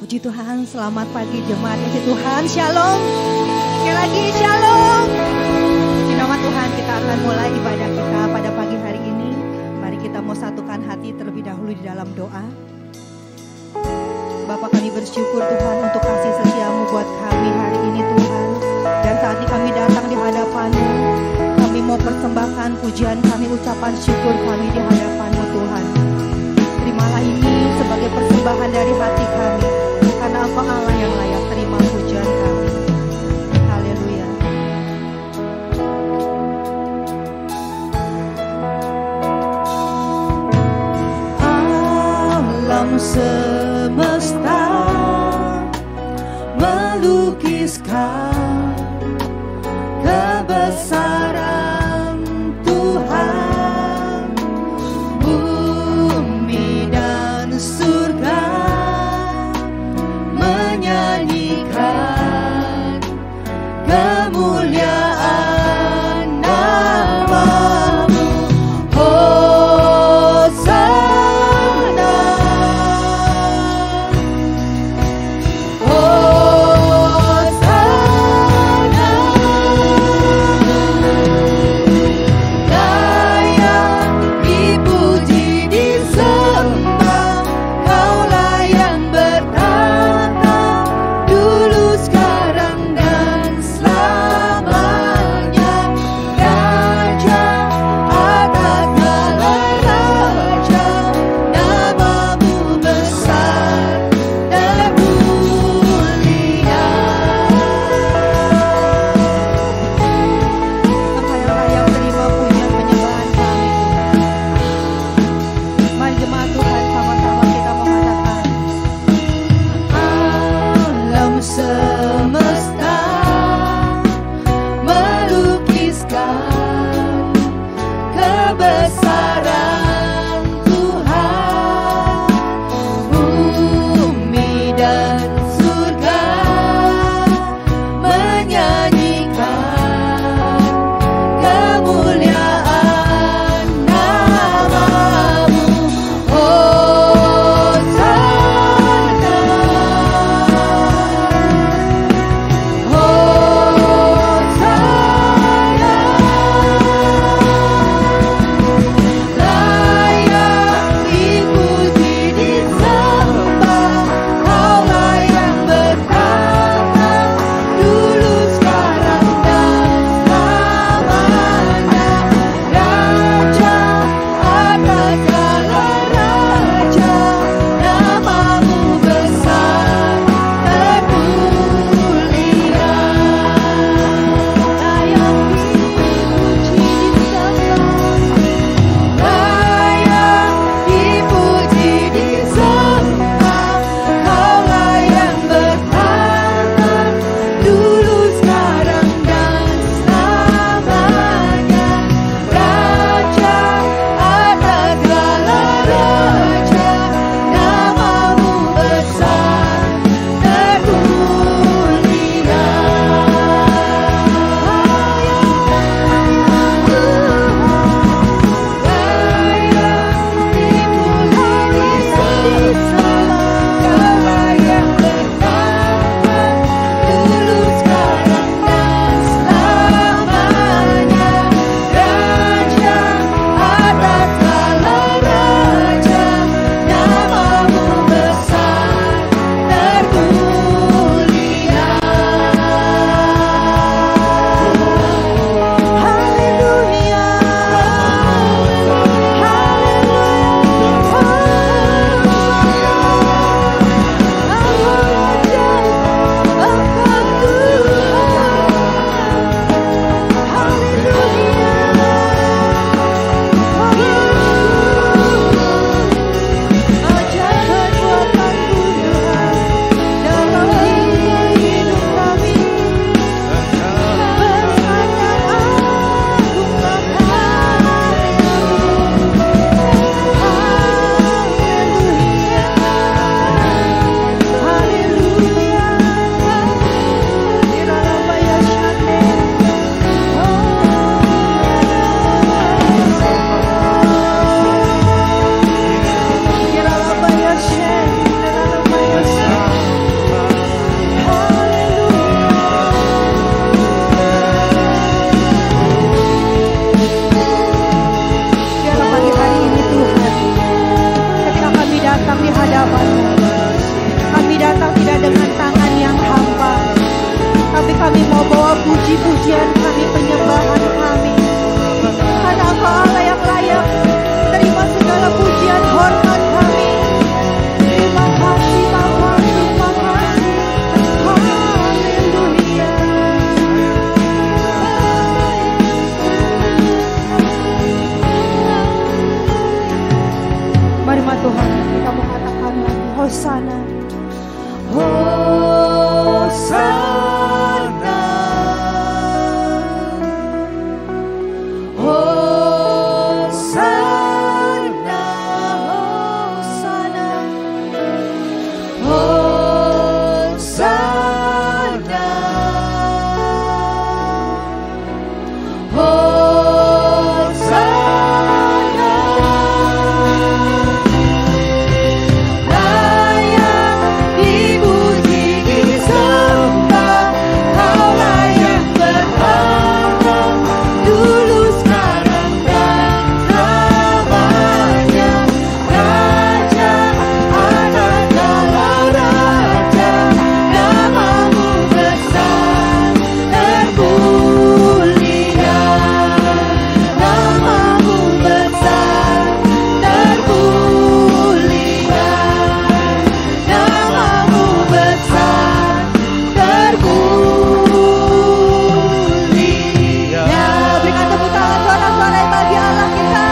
Puji Tuhan, selamat pagi jemaat kasih Tuhan, shalom. Sekali lagi shalom. Di nama Tuhan kita akan mulai ibadah kita pada pagi hari ini. Mari kita mau satukan hati terlebih dahulu di dalam doa. Bapa, kami bersyukur Tuhan untuk kasih setiamu buat kami hari ini Tuhan. Dan saat ini kami datang di hadapan-Mu. Kami mau persembahkan pujian kami, ucapan syukur kami di hadapan-Mu Tuhan. Terimalah ini sebagai persembahan dari hati kami. Karena Engkau Allah yang layak terima pujian kami. Haleluya. Alam semesta melukiskan kebesaran Tuhan. Bumi dan surga menyanyikan kemuliaan nama-Mu. Hosana, Hosana. pujian kami, penyembahan kami. Karena Engkau Allah yang layak terima segala pujian hormat kami. Terima kasih Bapa, terima kasih. Haleluya. Mari Tuhan, kita mau katakan lagi Hosana. Hosana, Hosana, Hosana, Hosana, Hosana. Layak dipuji, disembah, Kaulah yang berharga dulu, sekarang dan selamanya. Raja anak Allah Raja, namamu besar termulia, namamu besar termulia, namamu besar termulia. Berikan tepuk tangan suara-suara bagi Allah kita.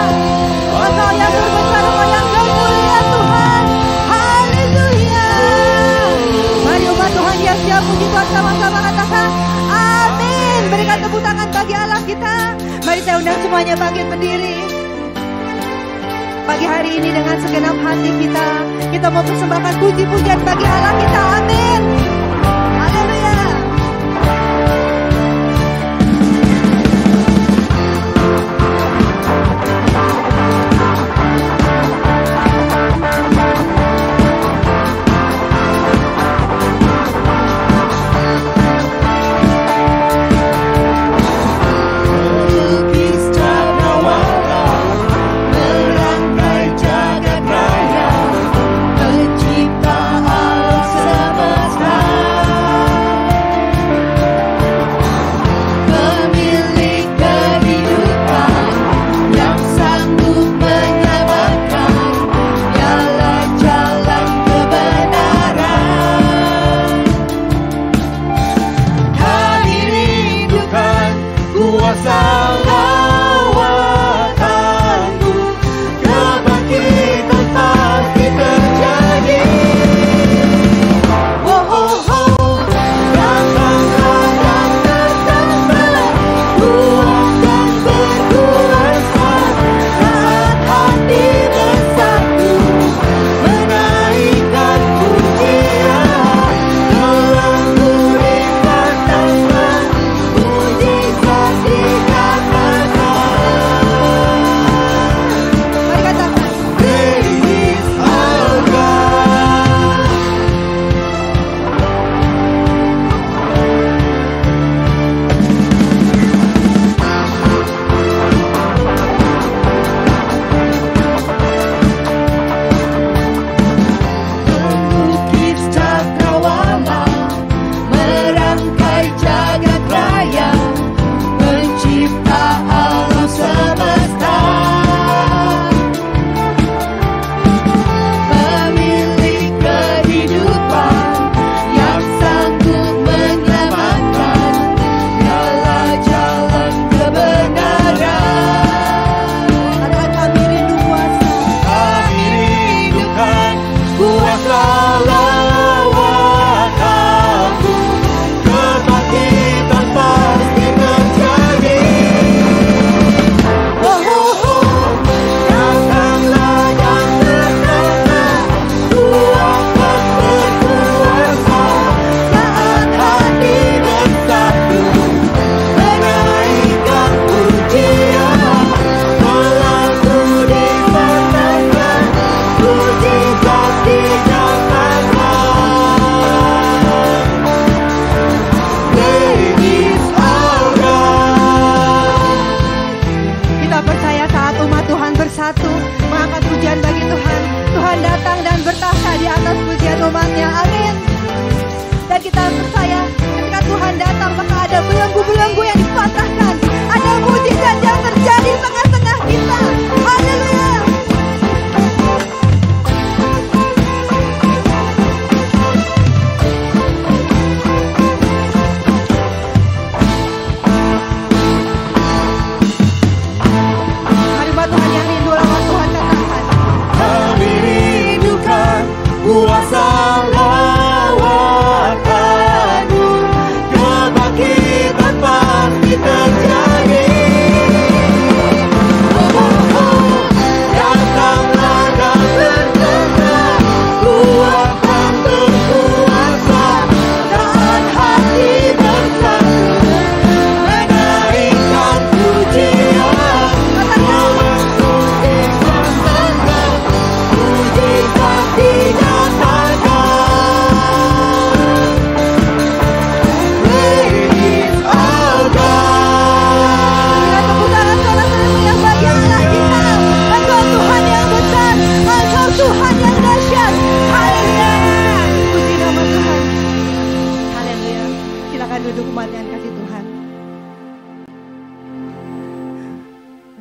Engkau yang berbesar, Engkau yang termulia Tuhan. Haleluya. Mari umat Tuhan yang siap puji Tuhan sama-sama katakan amin. Berikan tepuk tangan bagi Allah kita. Mari saya undang semuanya bangkit berdiri. Pagi hari ini dengan segenap hati kita mau persembahkan puji-pujian bagi Allah kita. Amin. Haleluya. Melukis cakrawala, merangkai jagat raya, pencipta alam semesta.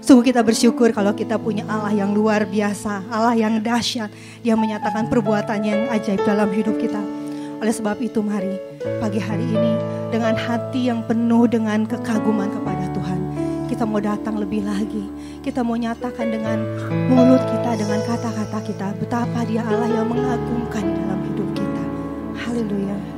Sungguh kita bersyukur kalau kita punya Allah yang luar biasa, Allah yang dahsyat. Dia menyatakan perbuatannya yang ajaib dalam hidup kita. Oleh sebab itu mari pagi hari ini dengan hati yang penuh dengan kekaguman kepada Tuhan, kita mau datang lebih lagi. Kita mau nyatakan dengan mulut kita, dengan kata-kata kita, betapa Dia Allah yang mengagumkan dalam hidup kita. Haleluya.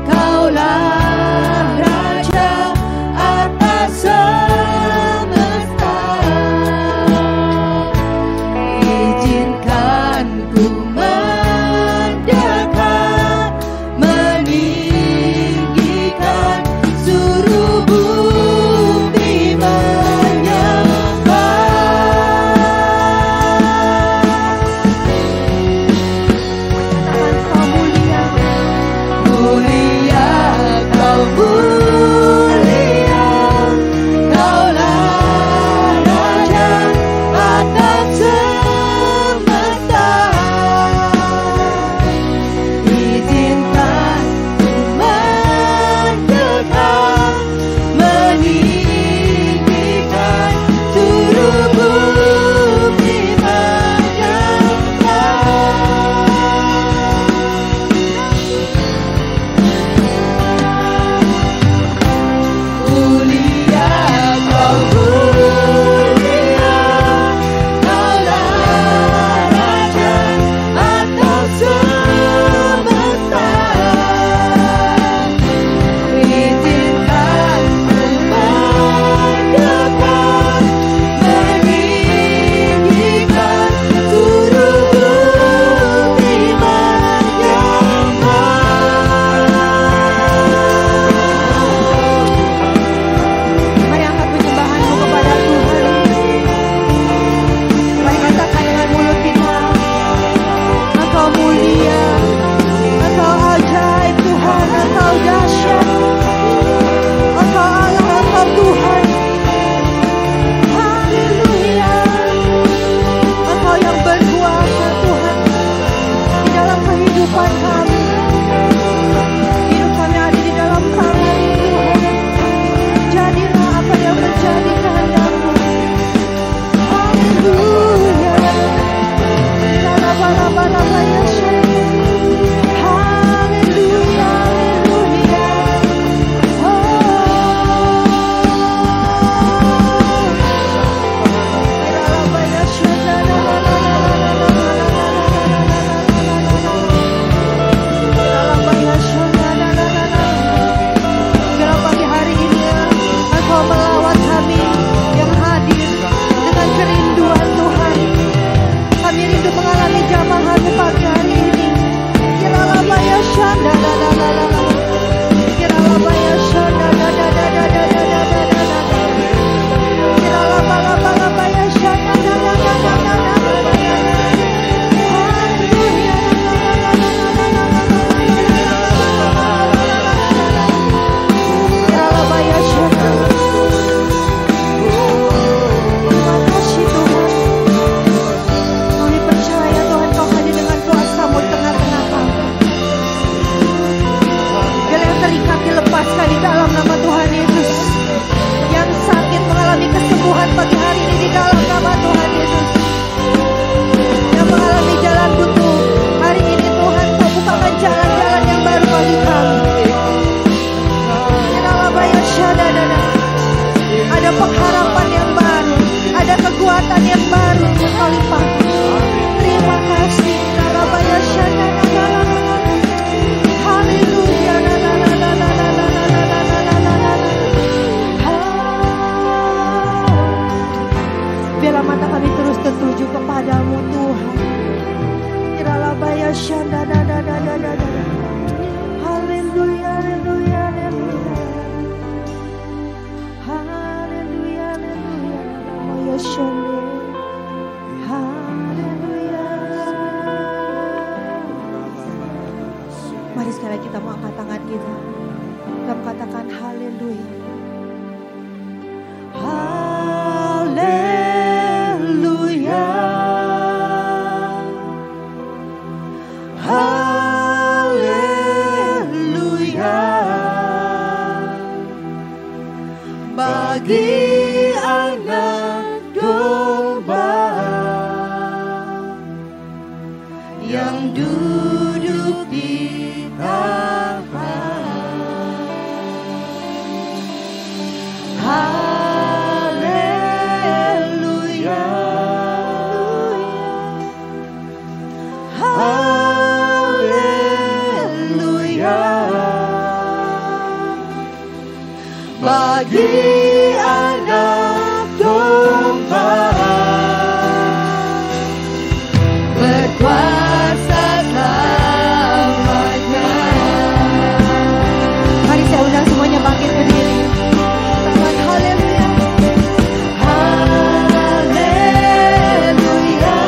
Kaulah Raja atas berlimpah-limpah. Terima kasih. Rabaya Shanda. Haleluya. Biarlah mata kami terus tertuju kepadamu Tuhan. Rabaya Shanda. Haleluya, haleluya, haleluya. Haleluya, haleluya. Rabaya Shanda. Haleluya. Mari sekarang kita mau angkat tangan kita. Kita katakan haleluya. Haleluya. Haleluya. Bagi anak domba yang duduk di haleluya, haleluya, bagi anak domba berkuasa selamanya. Mari saya undang semuanya bangkit berdiri. Haleluya. Haleluya.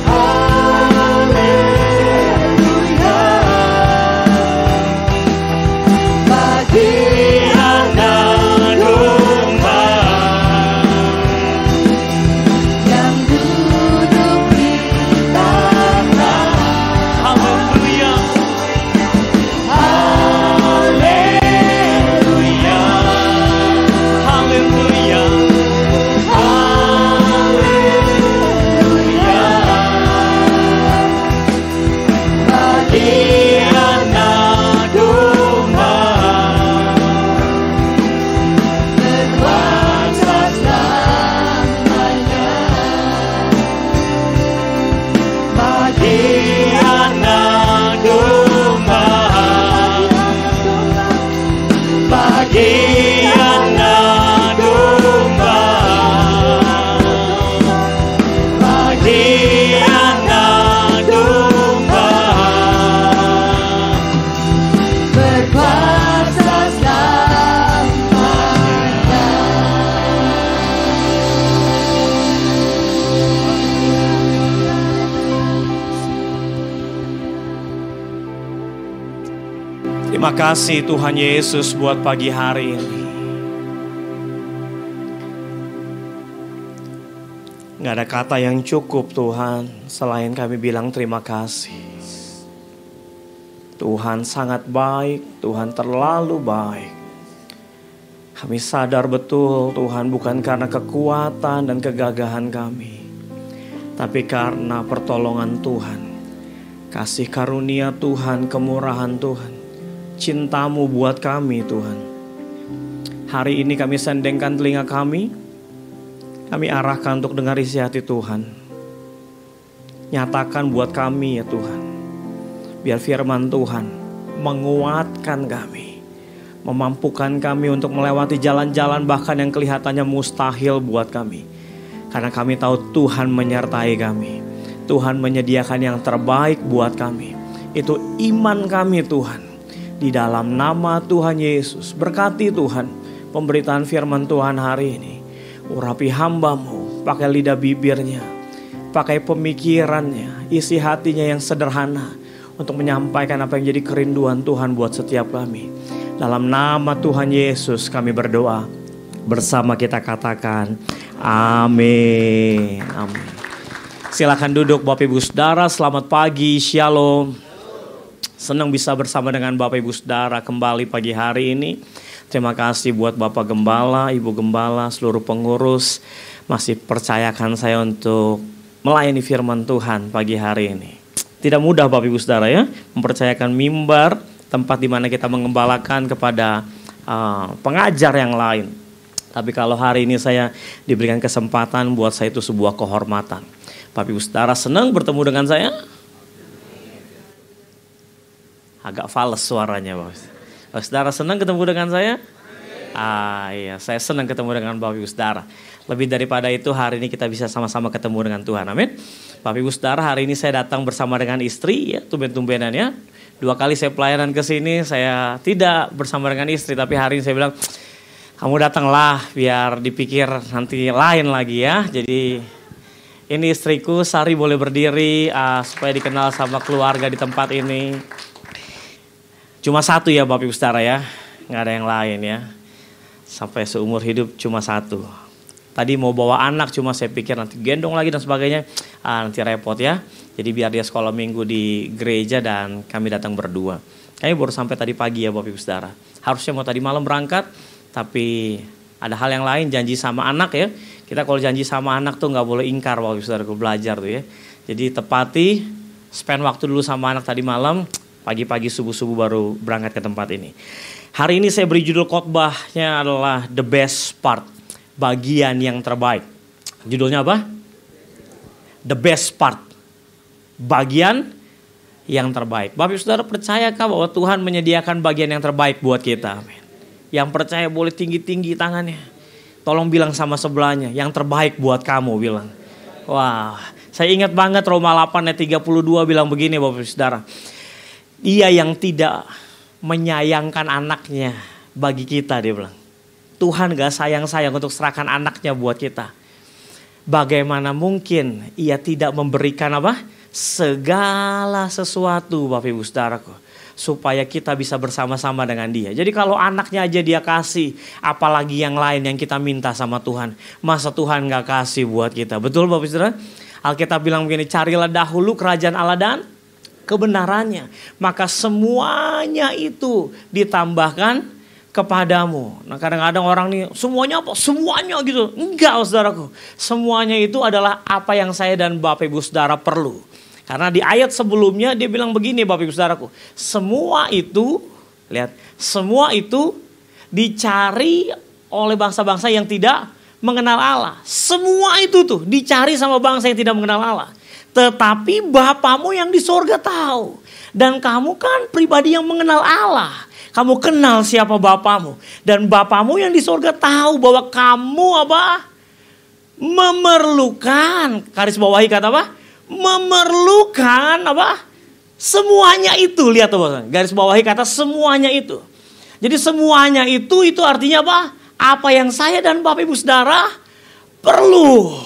Haleluya. Bagi anak domba yang duduk di tanah. Haleluya. Haleluya. Haleluya. Haleluya. Bagi Anak domba berkuasa selamanya. Bagi anak domba, bagi anak domba, bagi anak domba, berkuasa selamanya. Terima kasih Tuhan Yesus buat pagi hari ini. Gak ada kata yang cukup Tuhan selain kami bilang terima kasih. Tuhan sangat baik, Tuhan terlalu baik. Kami sadar betul Tuhan bukan karena kekuatan dan kegagahan kami, tapi karena pertolongan Tuhan, kasih karunia Tuhan, kemurahan Tuhan, cintamu buat kami Tuhan. Hari ini kami sendengkan telinga kami arahkan untuk dengar isi hati Tuhan. Nyatakan buat kami ya Tuhan, biar firman Tuhan menguatkan kami, memampukan kami untuk melewati jalan-jalan bahkan yang kelihatannya mustahil buat kami. Karena kami tahu Tuhan menyertai kami, Tuhan menyediakan yang terbaik buat kami. Itu iman kami Tuhan. Di dalam nama Tuhan Yesus, berkati Tuhan pemberitaan firman Tuhan hari ini. Urapi hamba-Mu, pakai lidah bibirnya, pakai pemikirannya, isi hatinya yang sederhana untuk menyampaikan apa yang jadi kerinduan Tuhan buat setiap kami. Dalam nama Tuhan Yesus kami berdoa. Bersama kita katakan amin. Amin. Silakan duduk Bapak Ibu Saudara, selamat pagi, shalom. Senang bisa bersama dengan Bapak Ibu Saudara kembali pagi hari ini. Terima kasih buat Bapak Gembala, Ibu Gembala, seluruh pengurus masih percayakan saya untuk melayani firman Tuhan pagi hari ini. Tidak mudah Bapak Ibu Saudara ya, mempercayakan mimbar, tempat di mana kita mengembalakan kepada pengajar yang lain. Tapi kalau hari ini saya diberikan kesempatan, buat saya itu sebuah kehormatan. Bapak Ibu Saudara senang bertemu dengan saya? Agak fals suaranya Bapak. Bapak Saudara senang ketemu dengan saya? Iya, saya senang ketemu dengan Bapak Ibu Saudara. Lebih daripada itu, hari ini kita bisa sama-sama ketemu dengan Tuhan. Amin. Bapak Ibu Saudara, hari ini saya datang bersama dengan istri, ya, tumben-tumbenan ya. 2 kali saya pelayanan ke sini, saya tidak bersama dengan istri, tapi hari ini saya bilang, kamu datanglah biar dipikir nanti lain lagi ya. Jadi ini istriku, Sari boleh berdiri supaya dikenal sama keluarga di tempat ini. Cuma satu ya Bapak Ibu Saudara ya, nggak ada yang lain ya. Sampai seumur hidup cuma satu. Tadi mau bawa anak, cuma saya pikir nanti gendong lagi dan sebagainya, nanti repot ya. Jadi biar dia sekolah minggu di gereja dan kami datang berdua. Kami baru sampai tadi pagi ya Bapak Ibu Saudara. Harusnya mau tadi malam berangkat, tapi ada hal yang lain, janji sama anak ya. Kita kalau janji sama anak tuh nggak boleh ingkar Bapak Ibu Saudara, belajar tuh ya. Jadi tepati, spend waktu dulu sama anak tadi malam, pagi-pagi subuh-subuh baru berangkat ke tempat ini. Hari ini saya beri judul khotbahnya adalah The Best Part, bagian yang terbaik. Judulnya apa? The Best Part, bagian yang terbaik. Bapak Ibu Saudara, percayakah bahwa Tuhan menyediakan bagian yang terbaik buat kita? Amin. Yang percaya boleh tinggi-tinggi tangannya. Tolong bilang sama sebelahnya, yang terbaik buat kamu, bilang. Wah, saya ingat banget Roma 8 ayat 32 bilang begini Bapak Ibu Saudara. Dia yang tidak menyayangkan anaknya bagi kita, dia bilang. Tuhan gak sayang-sayang untuk serahkan anaknya buat kita. Bagaimana mungkin ia tidak memberikan apa? Segala sesuatu Bapak Ibu Saudaraku. Supaya kita bisa bersama-sama dengan dia. Jadi kalau anaknya aja dia kasih, apalagi yang lain yang kita minta sama Tuhan. Masa Tuhan gak kasih buat kita? Betul Bapak Ibu Saudara? Alkitab bilang begini, carilah dahulu kerajaan Allah dan kebenarannya. Maka semuanya itu ditambahkan kepadamu. Nah kadang-kadang orang nih, semuanya apa? Semuanya gitu. Enggak saudaraku. Semuanya itu adalah apa yang saya dan Bapak Ibu Saudara perlu. Karena di ayat sebelumnya dia bilang begini Bapak Ibu Saudaraku. Semua itu, lihat, semua itu dicari oleh bangsa-bangsa yang tidak mengenal Allah. Semua itu tuh dicari sama bangsa yang tidak mengenal Allah. Tetapi Bapamu yang di sorga tahu. Dan kamu kan pribadi yang mengenal Allah. Kamu kenal siapa Bapamu. Dan Bapamu yang di sorga tahu bahwa kamu apa? Memerlukan. Garis bawahi kata apa? Memerlukan apa? Semuanya itu. Lihat tuh, garis bawahi kata semuanya itu. Jadi semuanya itu artinya apa? Apa yang saya dan Bapak Ibu Saudara perlu.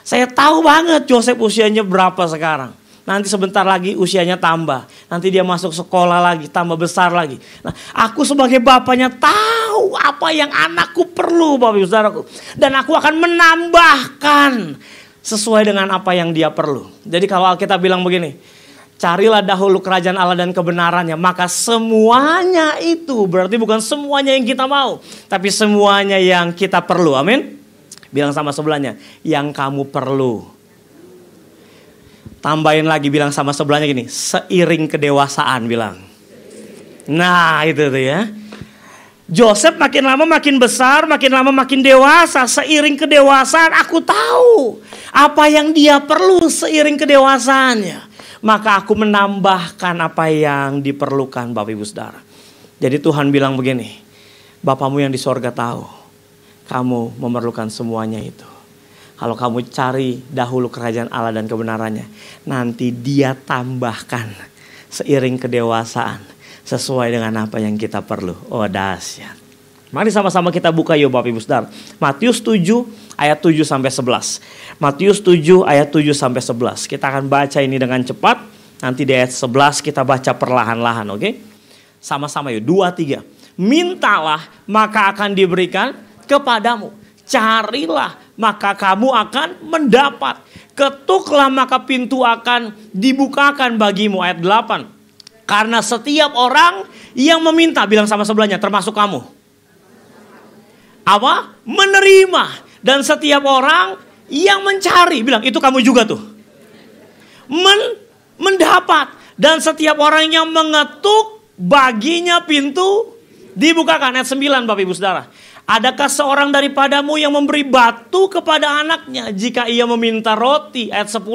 Saya tahu banget Joseph usianya berapa sekarang. Nanti sebentar lagi usianya tambah. Nanti dia masuk sekolah lagi, tambah besar lagi. Nah, aku sebagai bapaknya tahu apa yang anakku perlu Bapak Ibu Saudaraku. Dan aku akan menambahkan sesuai dengan apa yang dia perlu. Jadi kalau Alkitab bilang begini, carilah dahulu kerajaan Allah dan kebenarannya. Maka semuanya itu, berarti bukan semuanya yang kita mau. Tapi semuanya yang kita perlu, amin. Bilang sama sebelahnya, yang kamu perlu. Tambahin lagi, bilang sama sebelahnya gini, seiring kedewasaan bilang. Nah itu tuh ya. Joseph makin lama makin besar, makin lama makin dewasa. Seiring kedewasaan aku tahu apa yang dia perlu seiring kedewasaannya. Maka aku menambahkan apa yang diperlukan Bapak Ibu Saudara. Jadi Tuhan bilang begini, Bapamu yang di sorga tahu kamu memerlukan semuanya itu. Kalau kamu cari dahulu kerajaan Allah dan kebenarannya, nanti dia tambahkan seiring kedewasaan sesuai dengan apa yang kita perlu. Oh dahsyat. Mari sama-sama kita buka yuk Bapak Ibu Saudara. Matius 7 ayat 7 sampai 11. Matius 7 ayat 7 sampai 11. Kita akan baca ini dengan cepat. Nanti di ayat 11 kita baca perlahan-lahan, oke? Sama-sama yuk, 2, 3. Mintalah maka akan diberikan kepadamu. Carilah maka kamu akan mendapat. Ketuklah maka pintu akan dibukakan bagimu. Ayat 8. Karena setiap orang yang meminta, bilang sama sebelahnya, termasuk kamu. Apa? Menerima. Dan setiap orang yang mencari, bilang itu kamu juga tuh. Mendapat. Dan setiap orang yang mengetuk, baginya pintu dibukakan. Ayat 9 Bapak Ibu Saudara. Adakah seorang daripadamu yang memberi batu kepada anaknya jika ia meminta roti? Ayat 10.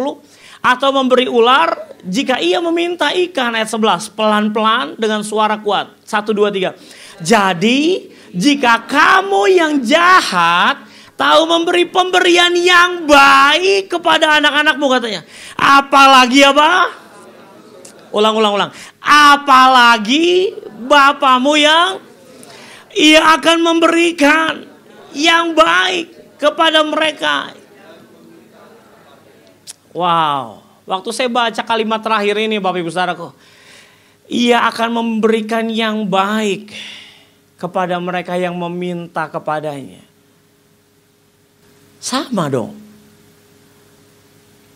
Atau memberi ular jika ia meminta ikan? Ayat 11. Pelan-pelan dengan suara kuat. 1, 2, 3. Jadi jika kamu yang jahat tahu memberi pemberian yang baik kepada anak-anakmu, katanya. Apalagi apa? Ulang. Apalagi Bapamu yang ia akan memberikan yang baik kepada mereka. Wow. Waktu saya baca kalimat terakhir ini, Bapak Ibu Saudaraku. Ia akan memberikan yang baik kepada mereka yang meminta kepadanya. Sama dong.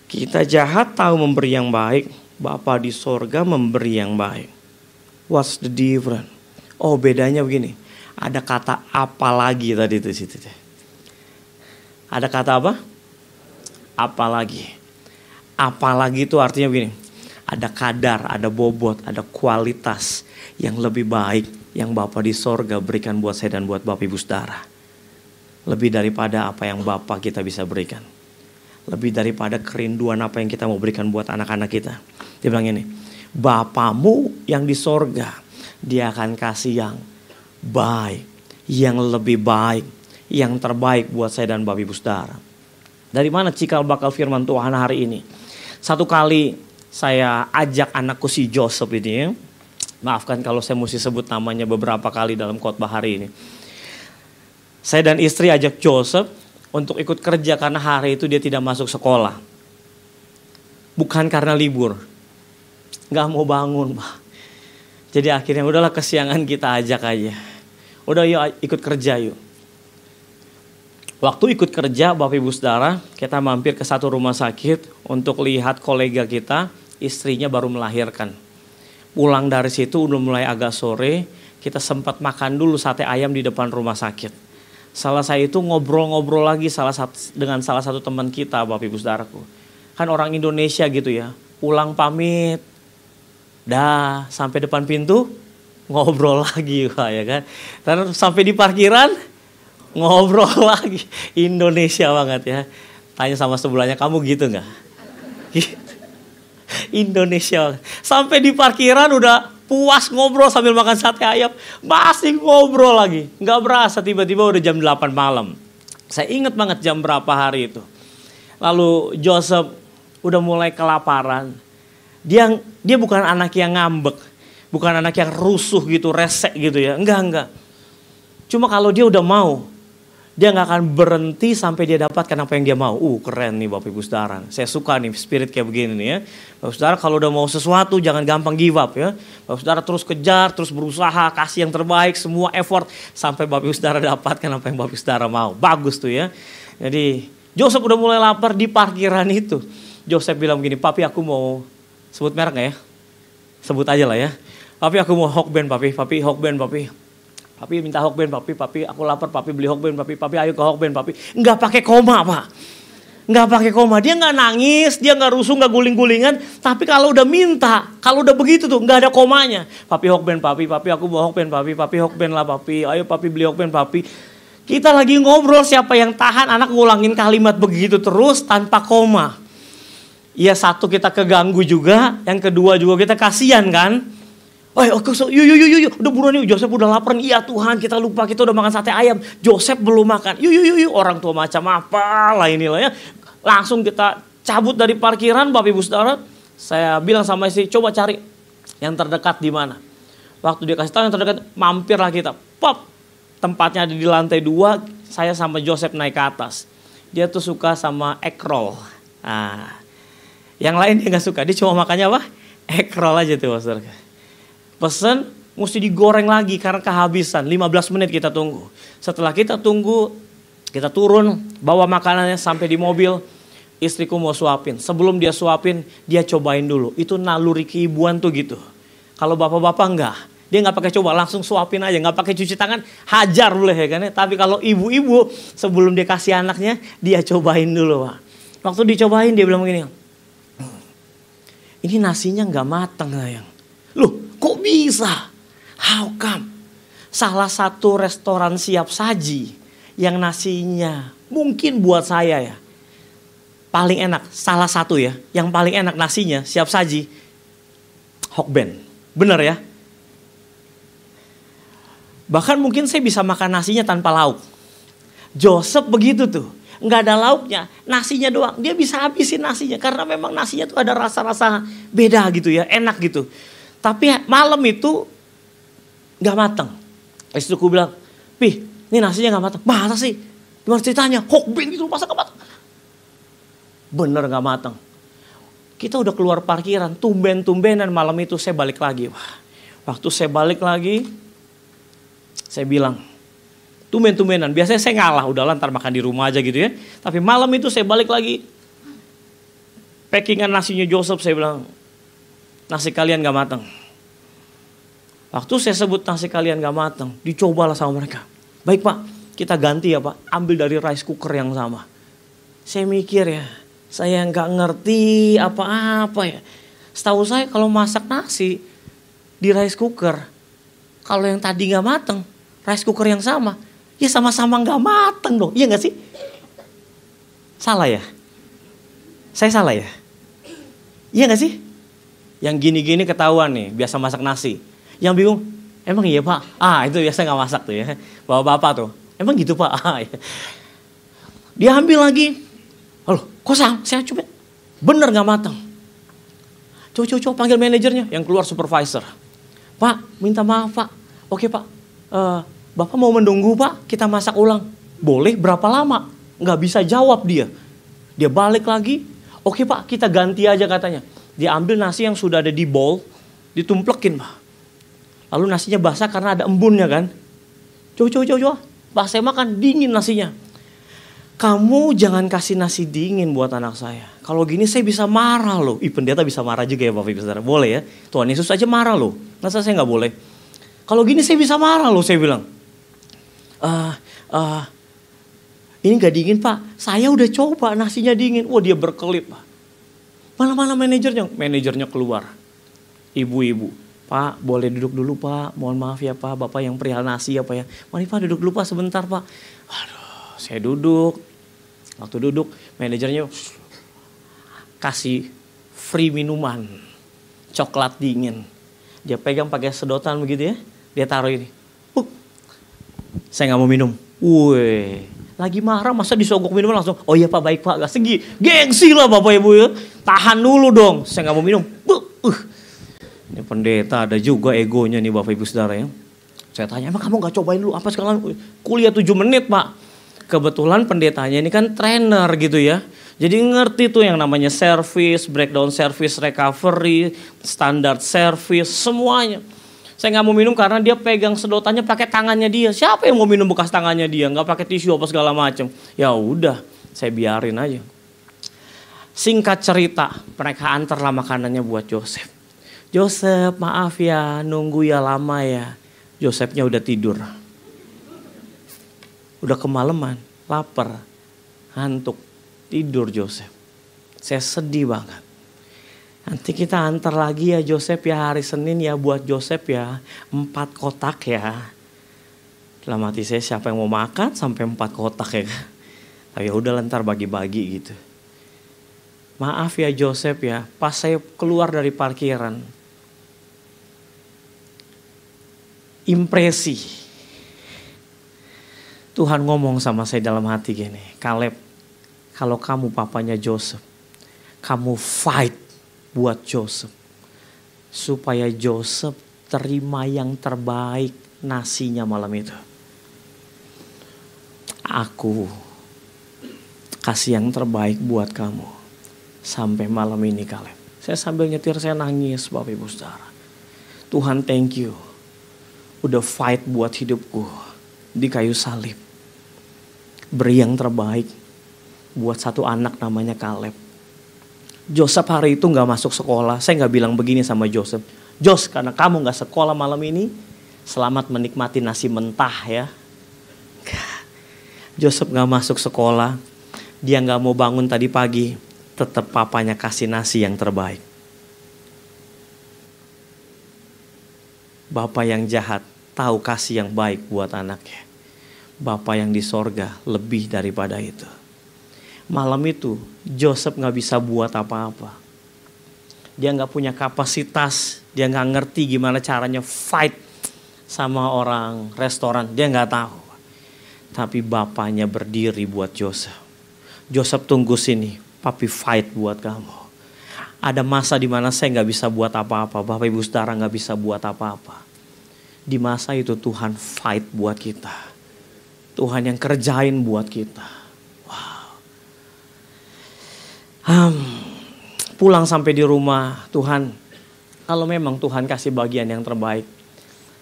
Kita jahat tahu memberi yang baik. Bapa di sorga memberi yang baik. What's the difference? Oh, bedanya begini. Ada kata apalagi tadi itu situ. Ada kata apa? Apalagi. Apalagi itu artinya begini. Ada kadar, ada bobot, ada kualitas yang lebih baik yang Bapa di sorga berikan buat saya dan buat Bapak Ibu Saudara. Lebih daripada apa yang Bapa kita bisa berikan. Lebih daripada kerinduan apa yang kita mau berikan buat anak-anak kita. Dia bilang ini, Bapamu yang di sorga, dia akan kasih yang baik, yang lebih baik, yang terbaik buat saya dan Bapak Ibu Saudara. Dari mana cikal bakal firman Tuhan hari ini? Satu kali saya ajak anakku si Joseph ini, maafkan kalau saya mesti sebut namanya beberapa kali dalam khotbah hari ini. Saya dan istri ajak Joseph untuk ikut kerja karena hari itu dia tidak masuk sekolah. Bukan karena libur. Gak mau bangun, Pak. Jadi akhirnya udahlah kesiangan kita ajak aja. Udah yuk ikut kerja yuk. Waktu ikut kerja Bapak Ibu Saudara, kita mampir ke satu rumah sakit untuk lihat kolega kita, istrinya baru melahirkan. Pulang dari situ udah mulai agak sore, kita sempat makan dulu sate ayam di depan rumah sakit. Selesai itu ngobrol-ngobrol lagi dengan salah satu teman kita, Bapak Ibu Saudaraku. Kan orang Indonesia gitu ya, pulang pamit, dah sampai depan pintu ngobrol lagi, Pak, ya kan. Terus sampai di parkiran ngobrol lagi. Indonesia banget ya. Tanya sama sebelahnya, kamu gitu nggak? Indonesia. Sampai di parkiran udah puas ngobrol sambil makan sate ayam, masih ngobrol lagi. Nggak berasa tiba-tiba udah jam 8 malam. Saya ingat banget jam berapa hari itu. Lalu Joseph udah mulai kelaparan. Dia bukan anak yang ngambek, bukan anak yang rusuh gitu, resek gitu ya. Enggak. Cuma kalau dia udah mau, dia gak akan berhenti sampai dia dapatkan apa yang dia mau. Keren nih Bapak Ibu Saudara. Saya suka nih spirit kayak begini nih ya. Bapak Saudara kalau udah mau sesuatu jangan gampang give up ya. Bapak Saudara terus kejar, terus berusaha, kasih yang terbaik, semua effort. Sampai Bapak Ibu Saudara dapatkan apa yang Bapak Ibu Saudara mau. Bagus tuh ya. Jadi Joseph udah mulai lapar di parkiran itu. Joseph bilang begini, papi aku mau, sebut merek gak ya? Sebut aja lah ya. Papi aku mau Hokben papi Hokben papi. Papi minta Hokben papi aku lapar papi beli Hokben papi ayo ke Hokben papi. Enggak pakai koma, Pak. Enggak pakai koma, dia enggak nangis, dia enggak rusuh, enggak guling-gulingan, tapi kalau udah minta, kalau udah begitu tuh enggak ada komanya. Papi Hokben papi aku mau Hokben papi Hokben lah papi, ayo papi beli Hokben papi. Kita lagi ngobrol siapa yang tahan anak ngulangin kalimat begitu terus tanpa koma. Ya satu kita keganggu juga, yang kedua juga kita kasihan kan. Yuk, udah buruan yuk, Joseph udah lapar. Iya Tuhan, kita lupa kita udah makan sate ayam. Joseph belum makan. Yuk, orang tua macam apa lah inilah ya. Langsung kita cabut dari parkiran, Bapak Ibu Saudara. Saya bilang sama istri, coba cari yang terdekat di mana. Waktu dia kasih tahu yang terdekat, mampirlah kita. Pop, tempatnya ada di lantai 2. Saya sama Joseph naik ke atas. Dia tuh suka sama egg roll. Yang lain dia gak suka, dia cuma makannya apa? Egg roll aja tuh Saudara. Pesen mesti digoreng lagi karena kehabisan. 15 menit kita tunggu. Setelah kita tunggu, kita turun, bawa makanannya sampai di mobil. Istriku mau suapin. Sebelum dia suapin, dia cobain dulu. Itu naluri keibuan tuh gitu. Kalau bapak-bapak enggak, dia enggak pakai coba, langsung suapin aja, enggak pakai cuci tangan, hajar boleh ya kan ya. Tapi kalau ibu-ibu sebelum dia kasih anaknya, dia cobain dulu, Pak. Waktu dicobain dia bilang begini, ini nasinya enggak matang sayang. Loh, kok bisa? How come? salah satu restoran siap saji yang nasinya mungkin buat saya ya paling enak, salah satu ya, yang paling enak nasinya siap saji, Hokben. Bener ya? Bahkan mungkin saya bisa makan nasinya tanpa lauk. Joseph begitu tuh, nggak ada lauknya, nasinya doang. Dia bisa habisin nasinya karena memang nasinya tuh ada rasa-rasa beda gitu ya, enak gitu. Tapi malam itu nggak mateng. Istriku bilang, Pih, ini nasinya nggak mateng. Masa sih? Gimana ceritanya? Hokben gitu, masa nggak mateng? Bener nggak mateng. Kita udah keluar parkiran, tumben-tumbenan malam itu saya balik lagi. Wah, waktu saya balik lagi, saya bilang, tumben-tumbenan. Biasanya saya ngalah, udah ntar makan di rumah aja gitu ya. Tapi malam itu saya balik lagi. Packingan nasinya Joseph, saya bilang, nasi kalian gak matang. Waktu saya sebut nasi kalian gak matang, dicobalah sama mereka. Baik Pak, kita ganti ya Pak, ambil dari rice cooker yang sama. Saya mikir ya, saya gak ngerti apa-apa ya. Setahu saya kalau masak nasi di rice cooker, kalau yang tadi gak matang, rice cooker yang sama, ya sama-sama gak mateng dong. Iya gak sih? Salah ya? Saya salah ya? Iya gak sih? Yang gini-gini ketahuan nih, biasa masak nasi. Yang bingung, emang iya Pak? Itu biasa gak masak tuh ya. Bapak-bapak tuh, emang gitu Pak? Dia ambil lagi. Loh, kok saya coba? Bener gak mateng. Coba panggil manajernya, yang keluar supervisor. Pak, minta maaf Pak. Oke Pak. Bapak mau menunggu Pak, kita masak ulang. Boleh, berapa lama? Nggak bisa jawab dia. Dia balik lagi. Oke Pak, kita ganti aja katanya. Dia ambil nasi yang sudah ada di bowl, ditumplekin Pak. Lalu nasinya basah karena ada embunnya kan. Coba. Pak, saya makan dingin nasinya. Kamu jangan kasih nasi dingin buat anak saya. Kalau gini saya bisa marah loh. Pendeta bisa marah juga ya Bapak Ibu Saudara. Boleh ya. Tuhan Yesus aja marah loh. Masa saya nggak boleh? Kalau gini saya bisa marah loh, saya bilang. Ini gak dingin Pak, saya udah coba nasinya dingin. Wah dia berkelip Pak. Mana manajernya keluar. Ibu-ibu, Pak boleh duduk dulu Pak, mohon maaf ya Pak, Bapak yang perihal nasi ya Pak ya. Mari Pak duduk dulu Pak sebentar Pak. Waduh, saya duduk. Waktu duduk, manajernya kasih free minuman, coklat dingin. Dia pegang pakai sedotan begitu ya. Dia taruh ini. Saya gak mau minum. Wih, lagi marah masa disogok minum langsung. Oh iya Pak, baik Pak. Gak segi. Gengsi lah Bapak Ibu ya. Tahan dulu dong. Saya gak mau minum. Ini pendeta ada juga egonya nih Bapak Ibu Saudara ya. Saya tanya, emang kamu gak cobain dulu apa sekarang? Kuliah 7 menit Pak. Kebetulan pendetanya ini kan trainer gitu ya. Jadi ngerti tuh yang namanya service, breakdown service, recovery, standard service, semuanya. Saya nggak mau minum karena dia pegang sedotannya pakai tangannya dia. Siapa yang mau minum bekas tangannya dia? Nggak pakai tisu apa segala macam. Ya udah, saya biarin aja. Singkat cerita, mereka antarlah makanannya buat Joseph. Joseph, maaf ya, nunggu ya lama ya. Josephnya udah tidur. Udah kemalaman, lapar, ngantuk, tidur Joseph. Saya sedih banget. Nanti kita antar lagi ya Joseph ya hari Senin ya buat Joseph ya 4 kotak ya. Dalam hati saya siapa yang mau makan sampai 4 kotak ya. Tapi udah ntar bagi-bagi gitu. Maaf ya Joseph ya, pas saya keluar dari parkiran. Impresi. Tuhan ngomong sama saya dalam hati gini, Kaleb, kalau kamu papanya Joseph, kamu fight buat Joseph. Supaya Joseph terima yang terbaik nasinya malam itu. Aku kasih yang terbaik buat kamu. Sampai malam ini Kaleb. Saya sambil nyetir saya nangis Bapak Ibu Saudara. Tuhan thank you. Udah fight buat hidupku di kayu salib. Beri yang terbaik buat satu anak namanya Kaleb. Joseph hari itu gak masuk sekolah. Saya gak bilang begini sama Joseph. Jos, karena kamu gak sekolah malam ini, selamat menikmati nasi mentah ya. Joseph gak masuk sekolah. Dia gak mau bangun tadi pagi. Tetap papanya kasih nasi yang terbaik. Bapak yang jahat tahu kasih yang baik buat anaknya. Bapa yang di sorga lebih daripada itu. Malam itu Joseph gak bisa buat apa-apa. Dia gak punya kapasitas, dia gak ngerti gimana caranya fight sama orang restoran, dia gak tahu. Tapi bapaknya berdiri buat Joseph. Joseph tunggu sini, papi fight buat kamu. Ada masa di mana saya gak bisa buat apa-apa, Bapak Ibu Saudara gak bisa buat apa-apa. Di masa itu Tuhan fight buat kita. Tuhan yang kerjain buat kita. Wow. Pulang sampai di rumah, Tuhan, kalau memang Tuhan kasih bagian yang terbaik,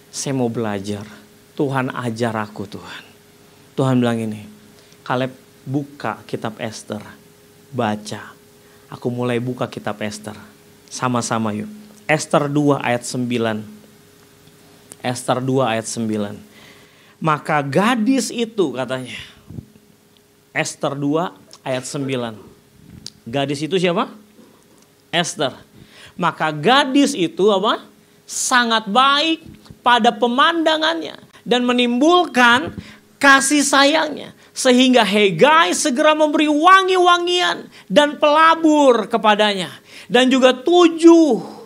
saya mau belajar. Tuhan ajar aku, Tuhan. Tuhan bilang ini, Kaleb buka kitab Ester, baca. Aku mulai buka kitab Ester. Sama-sama yuk. Ester 2 ayat 9. Ester 2 ayat 9. Maka gadis itu katanya. Ester 2 ayat 9. Gadis itu siapa? Ester. Maka gadis itu apa? Sangat baik pada pemandangannya dan menimbulkan kasih sayangnya. Sehingga Hegai segera memberi wangi-wangian dan pelabur kepadanya. Dan juga 7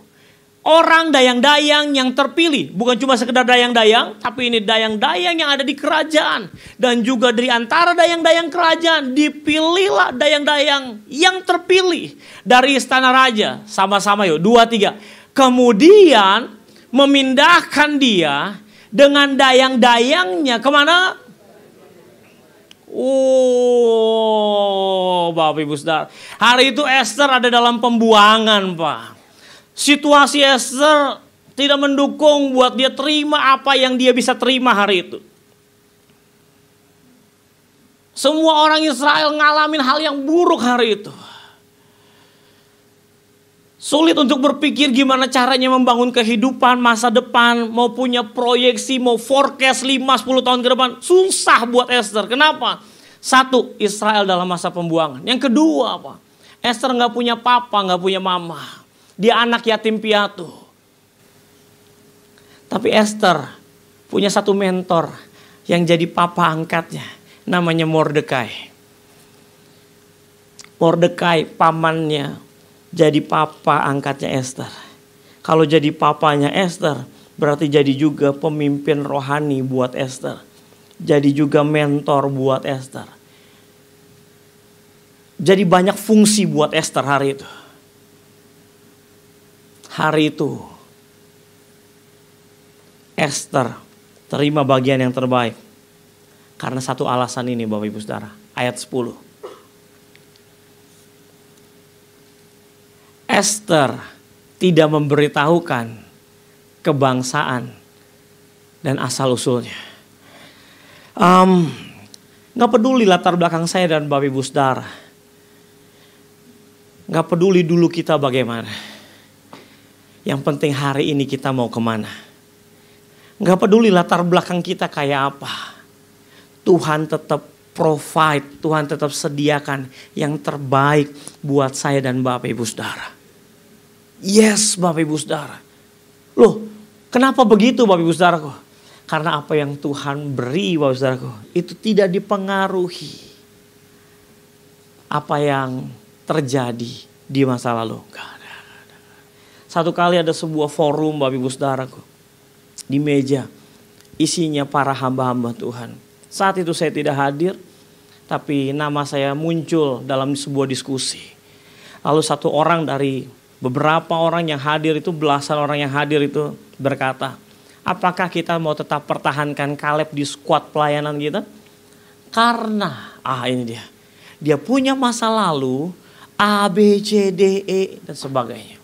orang dayang-dayang yang terpilih. Bukan cuma sekedar dayang-dayang, tapi ini dayang-dayang yang ada di kerajaan. Dan juga dari antara dayang-dayang kerajaan, dipilihlah dayang-dayang yang terpilih dari istana raja. Sama-sama yuk, 2, 3. Kemudian memindahkan dia dengan dayang-dayangnya kemana? Oh, Bapak Ibu Saudara. Hari itu Esther ada dalam pembuangan, Pak. Situasi Esther tidak mendukung buat dia terima apa yang dia bisa terima hari itu. Semua orang Israel ngalamin hal yang buruk hari itu. Sulit untuk berpikir gimana caranya membangun kehidupan masa depan. Mau punya proyeksi, mau forecast 5-10 tahun ke depan. Susah buat Esther. Kenapa? 1, Israel dalam masa pembuangan. Yang kedua apa? Esther gak punya papa, gak punya mama. Dia anak yatim piatu. Tapi Esther punya satu mentor yang jadi papa angkatnya. Namanya Mordekai. Mordekai pamannya jadi papa angkatnya Esther. Kalau jadi papanya Esther, berarti jadi juga pemimpin rohani buat Esther. Jadi juga mentor buat Esther. Jadi banyak fungsi buat Esther hari itu. Hari itu Esther terima bagian yang terbaik. Karena satu alasan ini Bapak Ibu Saudara. Ayat 10. Esther tidak memberitahukan kebangsaan dan asal usulnya. Gak peduli latar belakang saya dan Bapak Ibu Saudara. Gak peduli dulu kita bagaimana. Yang penting hari ini kita mau kemana. Gak peduli latar belakang kita kayak apa. Tuhan tetap provide, Tuhan tetap sediakan yang terbaik buat saya dan Bapak Ibu Saudara. Yes, Bapak Ibu Saudara. Loh, kenapa begitu Bapak Ibu Saudaraku? Karena apa yang Tuhan beri Bapak Ibu Saudaraku, itu tidak dipengaruhi apa yang terjadi di masa lalu. Satu kali ada sebuah forum Bapak Ibu Saudaraku. Di meja, isinya para hamba-hamba Tuhan. Saat itu saya tidak hadir, tapi nama saya muncul dalam sebuah diskusi. Lalu satu orang dari beberapa orang yang hadir itu, belasan orang yang hadir itu berkata, apakah kita mau tetap pertahankan Kaleb di skuad pelayanan kita? Karena, ini dia punya masa lalu, A, B, C, D, E, dan sebagainya.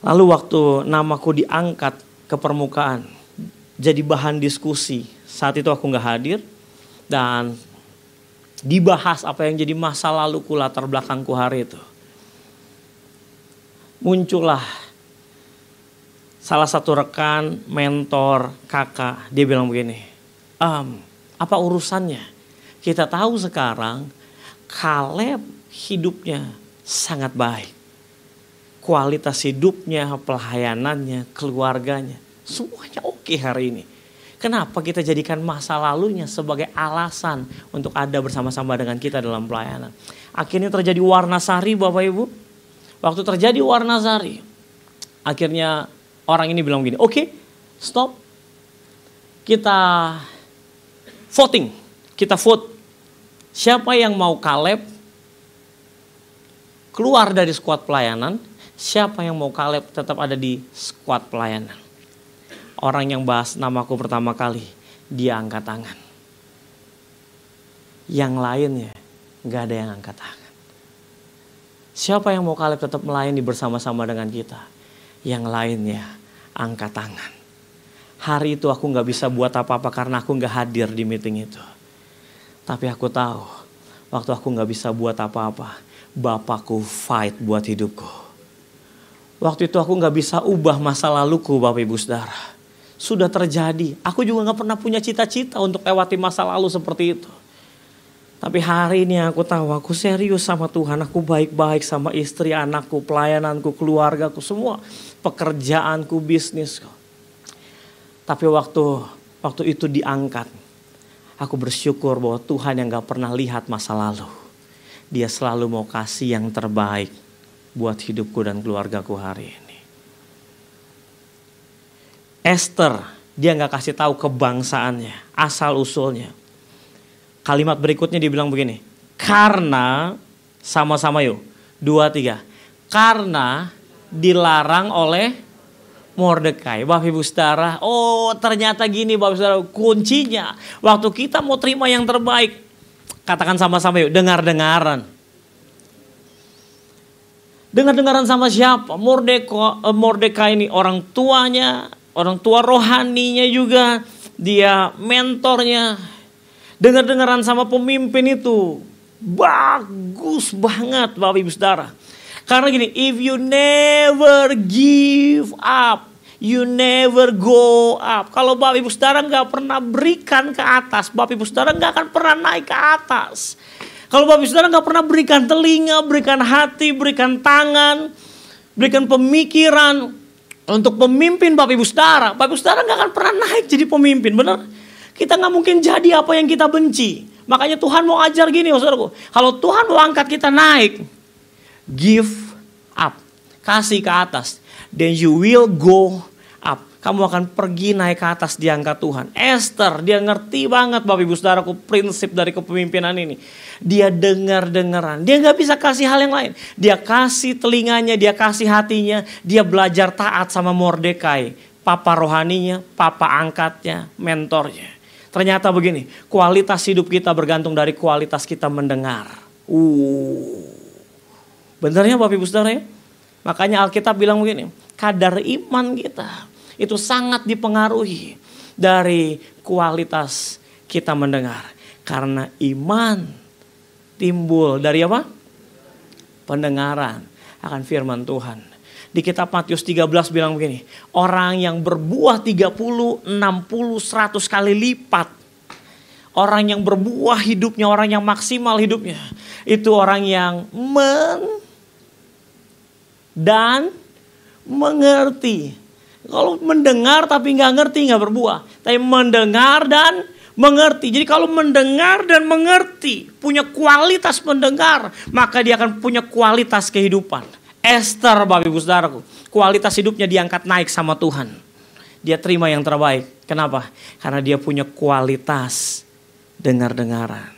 Lalu waktu namaku diangkat ke permukaan, jadi bahan diskusi. Saat itu aku gak hadir, dan dibahas apa yang jadi masa laluku, latar belakangku hari itu. Muncullah salah satu rekan, mentor, kakak. Dia bilang begini, apa urusannya? Kita tahu sekarang Kaleb hidupnya sangat baik. kualitas hidupnya, pelayanannya, keluarganya. Semuanya oke hari ini. Kenapa kita jadikan masa lalunya sebagai alasan untuk ada bersama-sama dengan kita dalam pelayanan? Akhirnya terjadi warna sari Bapak Ibu. Waktu terjadi warna sari, akhirnya orang ini bilang begini, oke, stop. Kita voting, kita vote. Siapa yang mau Kaleb keluar dari skuad pelayanan, siapa yang mau Kaleb tetap ada di skuad pelayanan. Orang yang bahas namaku pertama kali, dia angkat tangan. Yang lainnya gak ada yang angkat tangan. Siapa yang mau Kaleb tetap melayani bersama-sama dengan kita? Yang lainnya angkat tangan. Hari itu aku gak bisa buat apa-apa karena aku gak hadir di meeting itu. Tapi aku tahu, waktu aku gak bisa buat apa-apa, Bapakku fight buat hidupku. Waktu itu aku gak bisa ubah masa laluku Bapak Ibu Saudara. Sudah terjadi. Aku juga gak pernah punya cita-cita untuk lewati masa lalu seperti itu. Tapi hari ini aku tahu aku serius sama Tuhan. Aku baik-baik sama istri, anakku, pelayananku, keluargaku, semua. Pekerjaanku, bisnisku. Tapi waktu itu diangkat. Aku bersyukur bahwa Tuhan yang gak pernah lihat masa lalu. Dia selalu mau kasih yang terbaik buat hidupku dan keluargaku hari ini. Esther, dia gak kasih tahu kebangsaannya, asal usulnya. Kalimat berikutnya dia bilang begini, karena, sama-sama yuk, 2, 3. Karena dilarang oleh Mordekai. Bapak Ibu Saudara, oh ternyata gini Bapak Ibu Saudara, kuncinya. Waktu kita mau terima yang terbaik, katakan sama-sama yuk, dengar-dengaran. Dengar-dengaran sama siapa? Mordekai ini orang tuanya, orang tua rohaninya juga, dia mentornya. Dengar-dengaran sama pemimpin itu bagus banget Bapak Ibu Saudara. Karena gini, if you never give up, you never go up. Kalau Bapak Ibu Saudara gak pernah berikan ke atas, Bapak Ibu Saudara gak akan pernah naik ke atas. Kalau Bapak Ibu Saudara gak pernah berikan telinga, berikan hati, berikan tangan, berikan pemikiran untuk pemimpin Bapak Ibu Saudara gak akan pernah naik jadi pemimpin, benar? Kita gak mungkin jadi apa yang kita benci. Makanya Tuhan mau ajar gini, saudaraku. Kalau Tuhan mau angkat kita naik, give up, kasih ke atas, then you will go up. Kamu akan pergi naik ke atas diangkat Tuhan. Esther, dia ngerti banget Bapak Ibu Saudaraku prinsip dari kepemimpinan ini. Dia dengar-dengaran, dia gak bisa kasih hal yang lain. Dia kasih telinganya, dia kasih hatinya, dia belajar taat sama Mordekai, papa rohaninya, papa angkatnya, mentornya. Ternyata begini, kualitas hidup kita bergantung dari kualitas kita mendengar. Benarnya Bapak Ibu Saudara ya? Makanya Alkitab bilang begini, kadar iman kita itu sangat dipengaruhi dari kualitas kita mendengar. Karena iman timbul dari apa? Pendengaran akan firman Tuhan. Di kitab Matius 13 bilang begini, orang yang berbuah 30, 60, 100 kali lipat. Orang yang berbuah hidupnya, orang yang maksimal hidupnya. Itu orang yang dan mengerti. Kalau mendengar tapi gak ngerti gak berbuah. Tapi mendengar dan mengerti. Jadi kalau mendengar dan mengerti, punya kualitas mendengar, maka dia akan punya kualitas kehidupan. Esther Bapak Ibu Saudaraku, kualitas hidupnya diangkat naik sama Tuhan. Dia terima yang terbaik. Kenapa? Karena dia punya kualitas dengar-dengaran.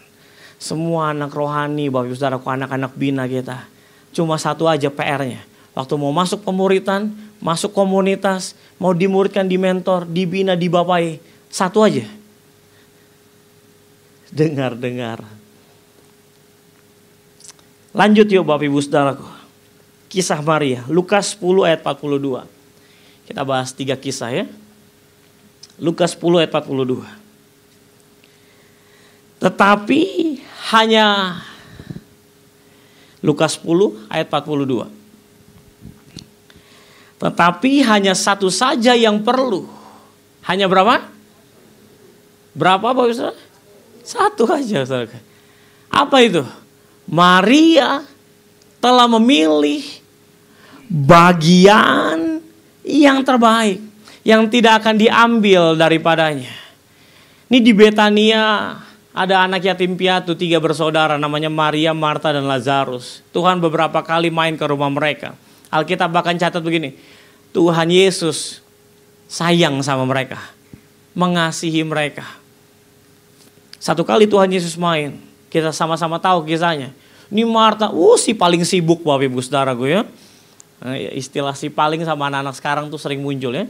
Semua anak rohani Bapak Ibu Saudaraku, anak-anak bina kita, cuma satu aja PR-nya. Waktu mau masuk pemuritan, masuk komunitas, mau dimuridkan, di mentor, dibina, dibapai, satu aja. Dengar-dengar. Lanjut yuk Bapak Ibu Saudaraku. Kisah Maria, Lukas 10 ayat 42. Kita bahas 3 kisah ya. Lukas 10 ayat 42. Tetapi hanya, Lukas 10 ayat 42. Tetapi hanya satu saja yang perlu. Hanya berapa? Berapa Bapak Saudara? Satu aja saudara. Apa itu? Maria telah memilih bagian yang terbaik, yang tidak akan diambil daripadanya. Ini di Betania ada anak yatim piatu 3 bersaudara, namanya Maria, Marta, dan Lazarus. Tuhan beberapa kali main ke rumah mereka. Alkitab bahkan catat begini, Tuhan Yesus sayang sama mereka, mengasihi mereka. Satu kali Tuhan Yesus main, kita sama-sama tahu kisahnya. Ini Marta, si paling sibuk Bapak Ibu Saudara gue ya. Istilah si paling sama anak-anak sekarang tuh sering muncul ya.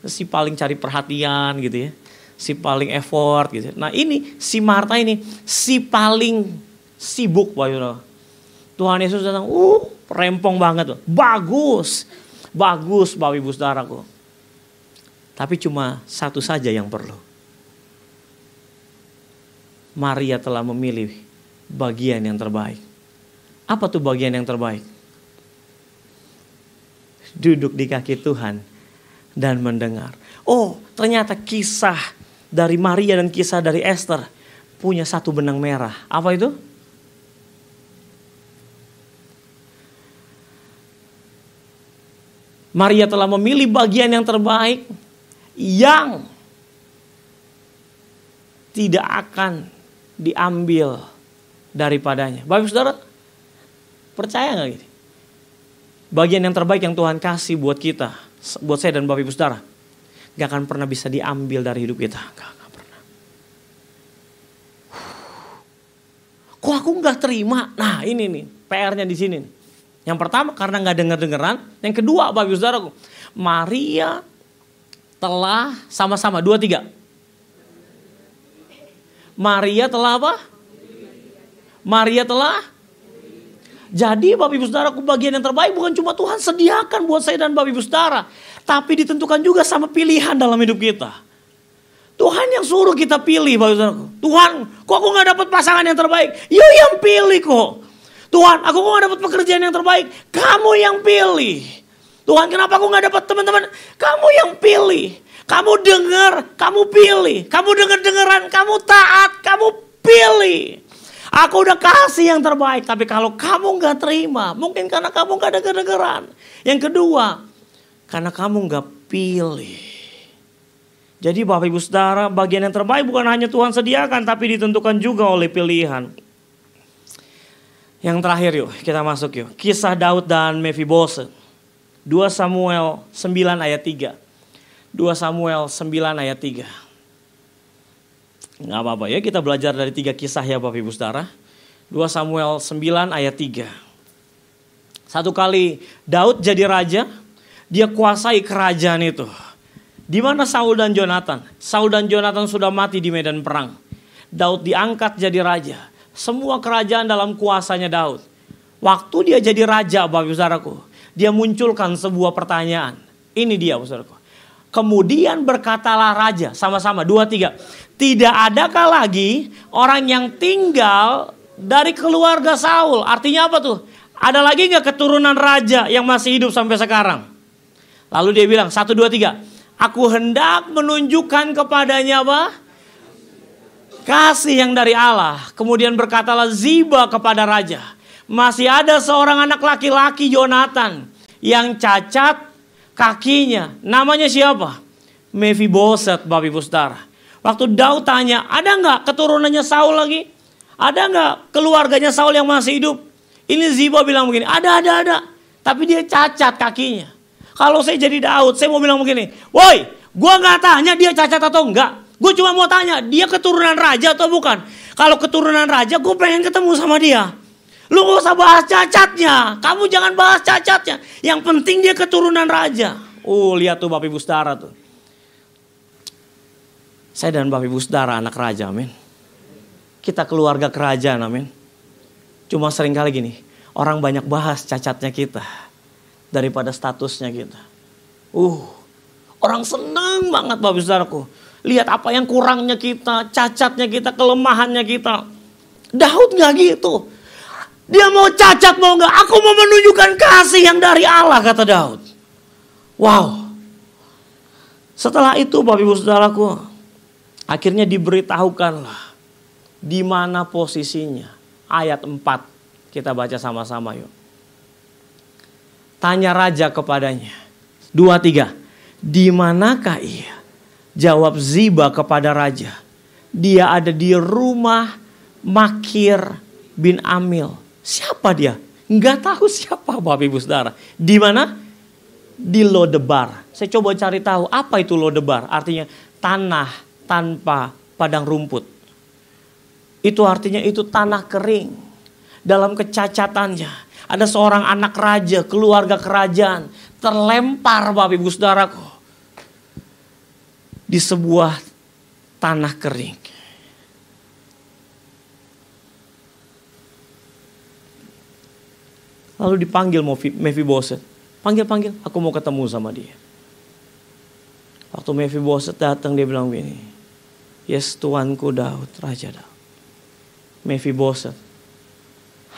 Si paling cari perhatian gitu ya. Si paling effort gitu. Nah ini si Marta ini si paling sibuk Bapak Ibu. Tuhan Yesus datang, rempong banget. Bagus Bapak Ibu Saudaraku. Tapi cuma satu saja yang perlu. Maria telah memilih bagian yang terbaik. Apa tuh bagian yang terbaik? Duduk di kaki Tuhan dan mendengar. Oh, ternyata kisah dari Maria dan kisah dari Esther punya satu benang merah. Apa itu? Maria telah memilih bagian yang terbaik yang tidak akan diambil daripadanya. Bapak Saudara, percaya gak gini? Bagian yang terbaik yang Tuhan kasih buat kita, buat saya dan Bapak Ibu Saudara, gak akan pernah bisa diambil dari hidup kita. Gak pernah. Kok aku gak terima? Nah ini nih PR-nya di sini. Yang pertama karena gak denger-dengeran. Yang kedua Bapak Ibu Saudaraku, Maria telah sama-sama 2, 3. Maria telah apa? Maria telah. Jadi Bapak Ibu Saudaraku, bagian yang terbaik bukan cuma Tuhan sediakan buat saya dan Bapak Ibu Saudara, tapi ditentukan juga sama pilihan dalam hidup kita. Tuhan yang suruh kita pilih Bapak Ibu Saudaraku. Tuhan, kok aku gak dapat pasangan yang terbaik? You yang pilih kok. Tuhan, aku kok gak dapat pekerjaan yang terbaik? Kamu yang pilih. Tuhan, kenapa aku gak dapat teman-teman? Kamu yang pilih. Kamu dengar, kamu pilih. Kamu dengar-dengaran, kamu taat, kamu pilih. Aku udah kasih yang terbaik, tapi kalau kamu gak terima, mungkin karena kamu gak denger-dengeran. Yang kedua, karena kamu gak pilih. Jadi Bapak Ibu Saudara, bagian yang terbaik bukan hanya Tuhan sediakan, tapi ditentukan juga oleh pilihan. Yang terakhir yuk, kita masuk yuk. Kisah Daud dan Mephiboset. 2 Samuel 9 ayat 3. 2 Samuel 9 ayat 3. Nggak apa-apa ya, kita belajar dari 3 kisah ya Bapak Ibu Saudara. 2 Samuel 9 ayat 3. Satu kali Daud jadi raja, dia kuasai kerajaan itu. Di mana Saul dan Jonathan? Saul dan Jonathan sudah mati di medan perang. Daud diangkat jadi raja. Semua kerajaan dalam kuasanya Daud. Waktu dia jadi raja Bapak Ibu Saudaraku, dia munculkan sebuah pertanyaan. Ini dia Bapak Saudaraku. Kemudian berkatalah raja, sama-sama 2, 3. Tidak adakah lagi orang yang tinggal dari keluarga Saul? Artinya apa tuh? Ada lagi gak keturunan raja yang masih hidup sampai sekarang? Lalu dia bilang 1, 2, 3. Aku hendak menunjukkan kepadanya apa? Kasih yang dari Allah. Kemudian berkatalah Ziba kepada raja. Masih ada seorang anak laki-laki Yonatan yang cacat kakinya. Namanya siapa? Mephiboset Bapak Ibu Saudara. Waktu Daud tanya, ada nggak keturunannya Saul lagi? Ada nggak keluarganya Saul yang masih hidup? Ini Ziba bilang begini, ada. Tapi dia cacat kakinya. Kalau saya jadi Daud, saya mau bilang begini, woi, gue nggak tanya dia cacat atau enggak. Gue cuma mau tanya, dia keturunan raja atau bukan? Kalau keturunan raja, gue pengen ketemu sama dia. Lu gak usah bahas cacatnya. Kamu jangan bahas cacatnya. Yang penting dia keturunan raja. Lihat tuh Bapak Ibu Saudara tuh. Saya dan Bapak Ibu Saudara anak raja, amin. Kita keluarga kerajaan, amin. Cuma sering kali gini, orang banyak bahas cacatnya kita daripada statusnya kita. Orang senang banget Bapak Ibu Saudaraku. Lihat apa yang kurangnya kita, cacatnya kita, kelemahannya kita. Daud gak gitu. Dia mau cacat mau gak, aku mau menunjukkan kasih yang dari Allah, kata Daud. Wow. Setelah itu Bapak Ibu Saudaraku, akhirnya diberitahukanlah di mana posisinya. Ayat 4 kita baca sama-sama yuk. Tanya raja kepadanya. 2-3. Di manakah ia? Jawab Ziba kepada raja. Dia ada di rumah Makir bin Amil. Siapa dia? Enggak tahu siapa Bapak Ibu Saudara. Di mana? Di Lodebar. Saya coba cari tahu apa itu Lodebar. Artinya tanah tanpa padang rumput. Itu artinya itu tanah kering. Dalam kecacatannya. Ada seorang anak raja, keluarga kerajaan. Terlempar Bapak Ibu Saudaraku. Di sebuah tanah kering. Lalu dipanggil Mephiboset. Panggil, aku mau ketemu sama dia. Waktu Mephiboset datang dia bilang begini. Yes, tuanku Daud, Raja Daud. Mephiboset,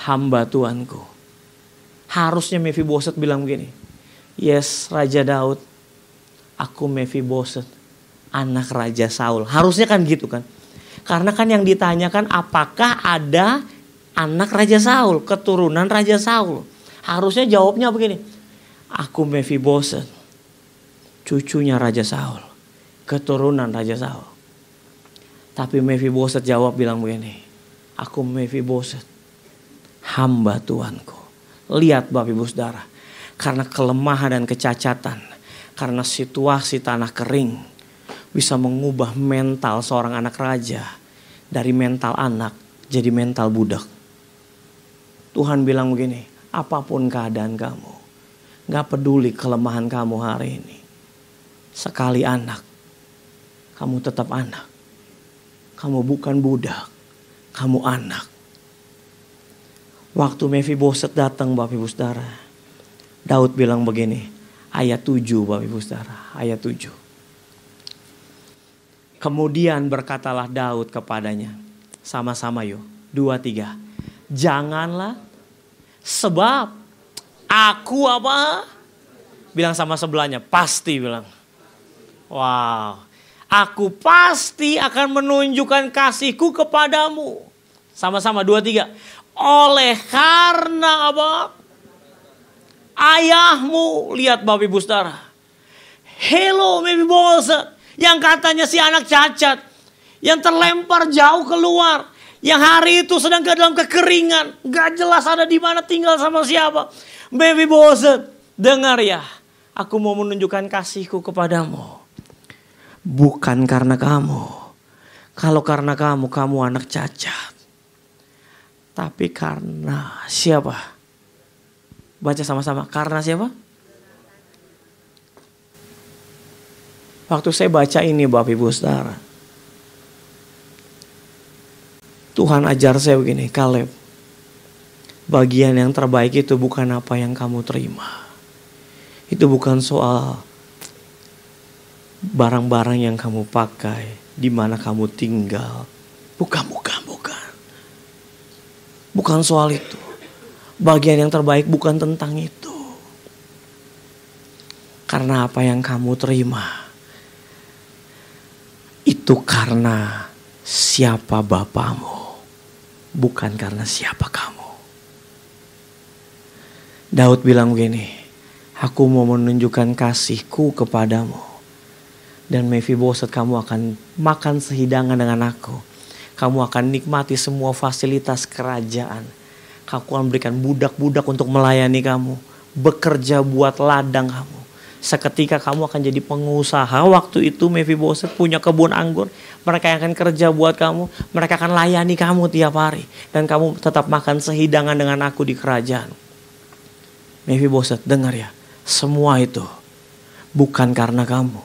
hamba tuanku. Harusnya Mephiboset bilang begini. Yes, Raja Daud, aku Mephiboset, anak Raja Saul. Harusnya kan gitu kan. Karena kan yang ditanyakan apakah ada anak Raja Saul, keturunan Raja Saul. Harusnya jawabnya begini. Aku Mephiboset, cucunya Raja Saul, keturunan Raja Saul. Tapi Mephiboset jawab bilang begini. Aku Mephiboset, hamba tuanku. Lihat Bapak Ibu Saudara. Karena kelemahan dan kecacatan. Karena situasi tanah kering. Bisa mengubah mental seorang anak raja. Dari mental anak jadi mental budak. Tuhan bilang begini. Apapun keadaan kamu. Gak peduli kelemahan kamu hari ini. Sekali anak. Kamu tetap anak. Kamu bukan budak. Kamu anak. Waktu Mephiboset datang Bapak Ibu Saudara. Daud bilang begini. Ayat 7 Bapak Ibu Saudara. Ayat 7. Kemudian berkatalah Daud kepadanya. Sama-sama yuk. 2-3. Janganlah. Sebab. Aku apa? Bilang sama sebelahnya. Pasti bilang. Wow. Aku pasti akan menunjukkan kasihku kepadamu. Sama-sama 2-3. Oleh karena apa? Ayahmu. Lihat Bapak Ibu Saudara. Hello Mephiboset. Yang katanya si anak cacat. Yang terlempar jauh keluar. Yang hari itu sedang ke dalam kekeringan. Gak jelas ada di mana tinggal sama siapa. Mephiboset. Dengar ya. Aku mau menunjukkan kasihku kepadamu. Bukan karena kamu. Kalau karena kamu anak cacat. Tapi karena siapa? Baca sama-sama. Karena siapa? Waktu saya baca ini Bapak Ibu Saudara. Tuhan ajar saya begini. Kaleb. Bagian yang terbaik itu bukan apa yang kamu terima. Itu bukan soal barang-barang yang kamu pakai. Di mana kamu tinggal. Bukan. Bukan soal itu. Bagian yang terbaik bukan tentang itu. Karena apa yang kamu terima. Itu karena siapa bapamu. Bukan karena siapa kamu. Daud bilang begini. Aku mau menunjukkan kasihku kepadamu. Dan Mephiboset kamu akan makan sehidangan dengan aku. Kamu akan nikmati semua fasilitas kerajaan. Aku akan berikan budak-budak untuk melayani kamu. Bekerja buat ladang kamu. Seketika kamu akan jadi pengusaha. Waktu itu Mephiboset punya kebun anggur. Mereka akan kerja buat kamu. Mereka akan layani kamu tiap hari. Dan kamu tetap makan sehidangan dengan aku di kerajaan. Mephiboset, dengar ya. Semua itu bukan karena kamu.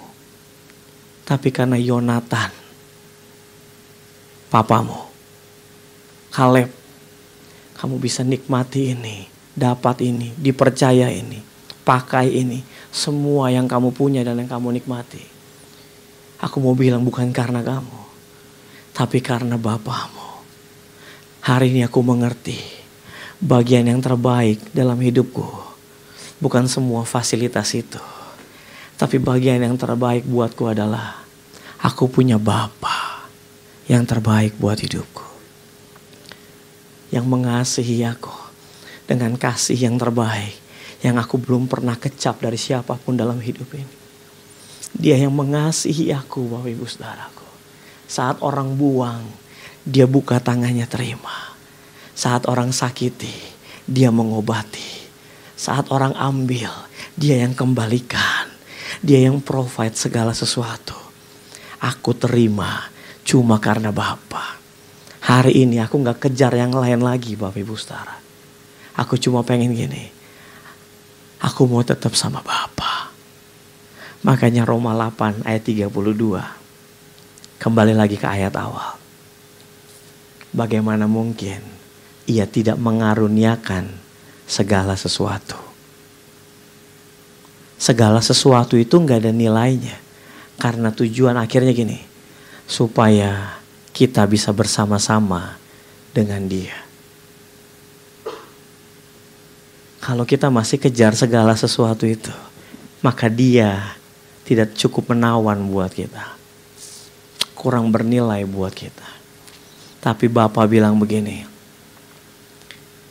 Tapi karena Yonatan. Papamu. Kaleb. Kamu bisa nikmati ini. Dapat ini. Dipercaya ini. Pakai ini. Semua yang kamu punya dan yang kamu nikmati. Aku mau bilang bukan karena kamu. Tapi karena Bapamu. Hari ini aku mengerti. Bagian yang terbaik dalam hidupku. Bukan semua fasilitas itu. Tapi bagian yang terbaik buatku adalah. Aku punya Bapa. Yang terbaik buat hidupku. Yang mengasihi aku. Dengan kasih yang terbaik. yang aku belum pernah kecap dari siapapun dalam hidup ini. Dia yang mengasihi aku, Bapak Ibu Saudaraku. Saat orang buang, dia buka tangannya terima. Saat orang sakiti, dia mengobati. Saat orang ambil, dia yang kembalikan. Dia yang provide segala sesuatu. Aku terima cuma karena Bapa. Hari ini aku gak kejar yang lain lagi, Bapak Ibu Saudara. Aku cuma pengen gini. Aku mau tetap sama Bapa. Makanya Roma 8 ayat 32. Kembali lagi ke ayat awal. Bagaimana mungkin ia tidak mengaruniakan segala sesuatu. Segala sesuatu itu gak ada nilainya. Karena tujuan akhirnya gini. Supaya kita bisa bersama-sama dengan Dia. Kalau kita masih kejar segala sesuatu itu, maka Dia tidak cukup menawan buat kita. Kurang bernilai buat kita. Tapi Bapa bilang begini,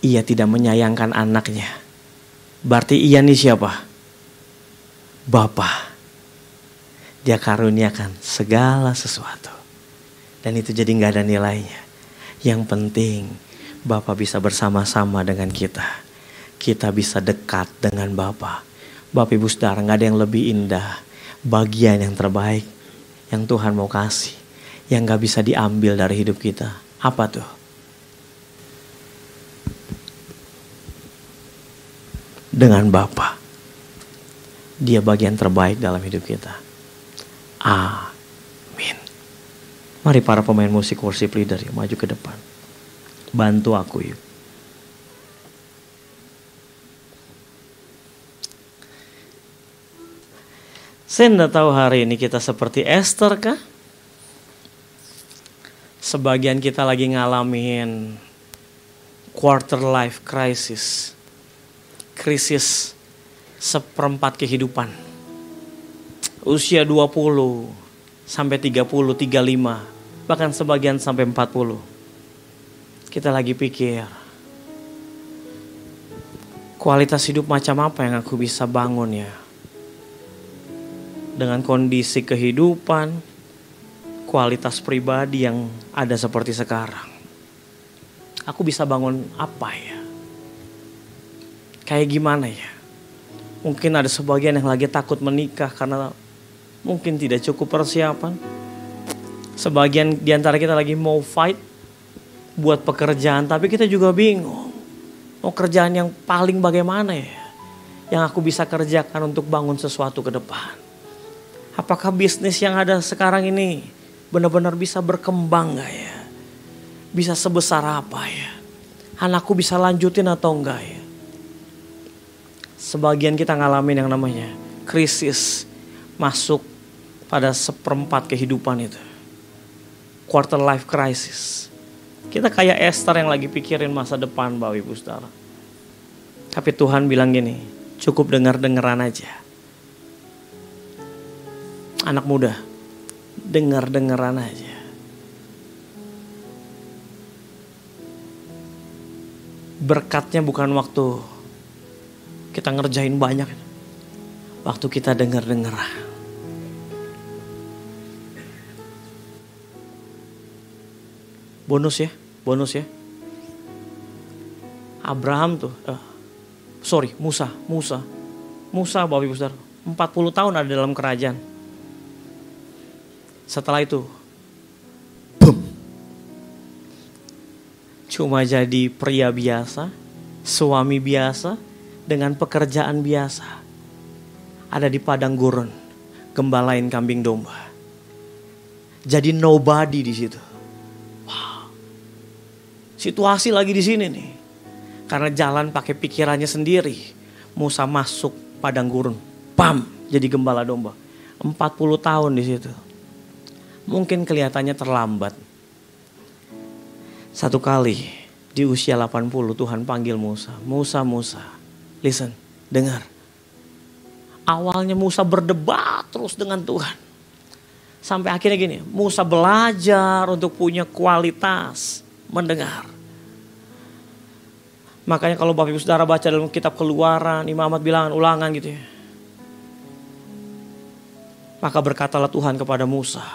Ia tidak menyayangkan anaknya. Berarti Ia ini siapa? Bapa. Dia karuniakan segala sesuatu. Dan itu jadi gak ada nilainya. Yang penting Bapa bisa bersama-sama dengan kita. Kita bisa dekat dengan Bapa. Bapak Ibu Saudara, gak ada yang lebih indah. Bagian yang terbaik yang Tuhan mau kasih. Yang gak bisa diambil dari hidup kita. Apa tuh? Dengan Bapa. Dia bagian terbaik dalam hidup kita. Amin. Mari para pemain musik worship leader yuk, maju ke depan. Bantu aku yuk. Saya tidak tahu hari ini kita seperti Esther kah? Sebagian kita lagi ngalamin quarter life crisis. Krisis seperempat kehidupan. Usia 20 sampai 30, 35. Bahkan sebagian sampai 40. Kita lagi pikir, kualitas hidup macam apa yang aku bisa bangun ya? Dengan kondisi kehidupan, kualitas pribadi yang ada seperti sekarang. Aku bisa bangun apa ya? Kayak gimana ya? Mungkin ada sebagian yang lagi takut menikah karena mungkin tidak cukup persiapan. Sebagian di antara kita lagi mau fight buat pekerjaan, tapi kita juga bingung. Mau kerjaan yang paling bagaimana ya? Yang aku bisa kerjakan untuk bangun sesuatu ke depan. Apakah bisnis yang ada sekarang ini benar-benar bisa berkembang gak ya? Bisa sebesar apa ya? Anakku bisa lanjutin atau enggak ya? Sebagian kita ngalamin yang namanya krisis masuk pada seperempat kehidupan itu. Quarter life crisis. Kita kayak Esther yang lagi pikirin masa depan, Bapak Ibu Saudara. Tapi Tuhan bilang gini, cukup dengar-dengaran aja. Anak muda, dengar-dengaran aja. Berkatnya bukan waktu kita ngerjain banyak. Waktu kita dengar-dengar. Bonus ya. Abraham tuh, Musa Bapak Ibu Saudara, 40 tahun ada dalam kerajaan. Setelah itu, boom. Cuma jadi pria biasa, suami biasa, dengan pekerjaan biasa. Ada di padang gurun, gembalain kambing domba. Jadi nobody di situ. Wow. Situasi lagi di sini nih. Karena jalan pakai pikirannya sendiri. Musa masuk padang gurun, pam, jadi gembala domba. 40 tahun di situ. Mungkin kelihatannya terlambat. Satu kali di usia 80 Tuhan panggil Musa. Musa, listen, dengar. Awalnya Musa berdebat terus dengan Tuhan. Sampai akhirnya gini, Musa belajar untuk punya kualitas mendengar. Makanya kalau Bapak Ibu Saudara baca dalam kitab Keluaran, Imamat, Bilangan, Ulangan gitu ya. Maka berkatalah Tuhan kepada Musa.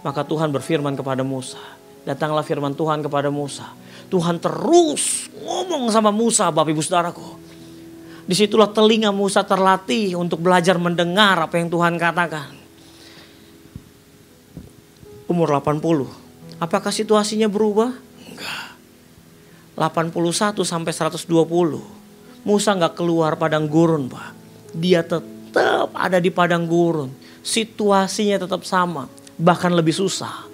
Maka Tuhan berfirman kepada Musa. Datanglah firman Tuhan kepada Musa. Tuhan terus ngomong sama Musa, Bapak Ibu Saudaraku. Disitulah telinga Musa terlatih untuk belajar mendengar apa yang Tuhan katakan. Umur 80. Apakah situasinya berubah? Enggak. 81 sampai 120. Musa enggak keluar padang gurun, Pak. Dia tetap ada di padang gurun. Situasinya tetap sama. Bahkan lebih susah.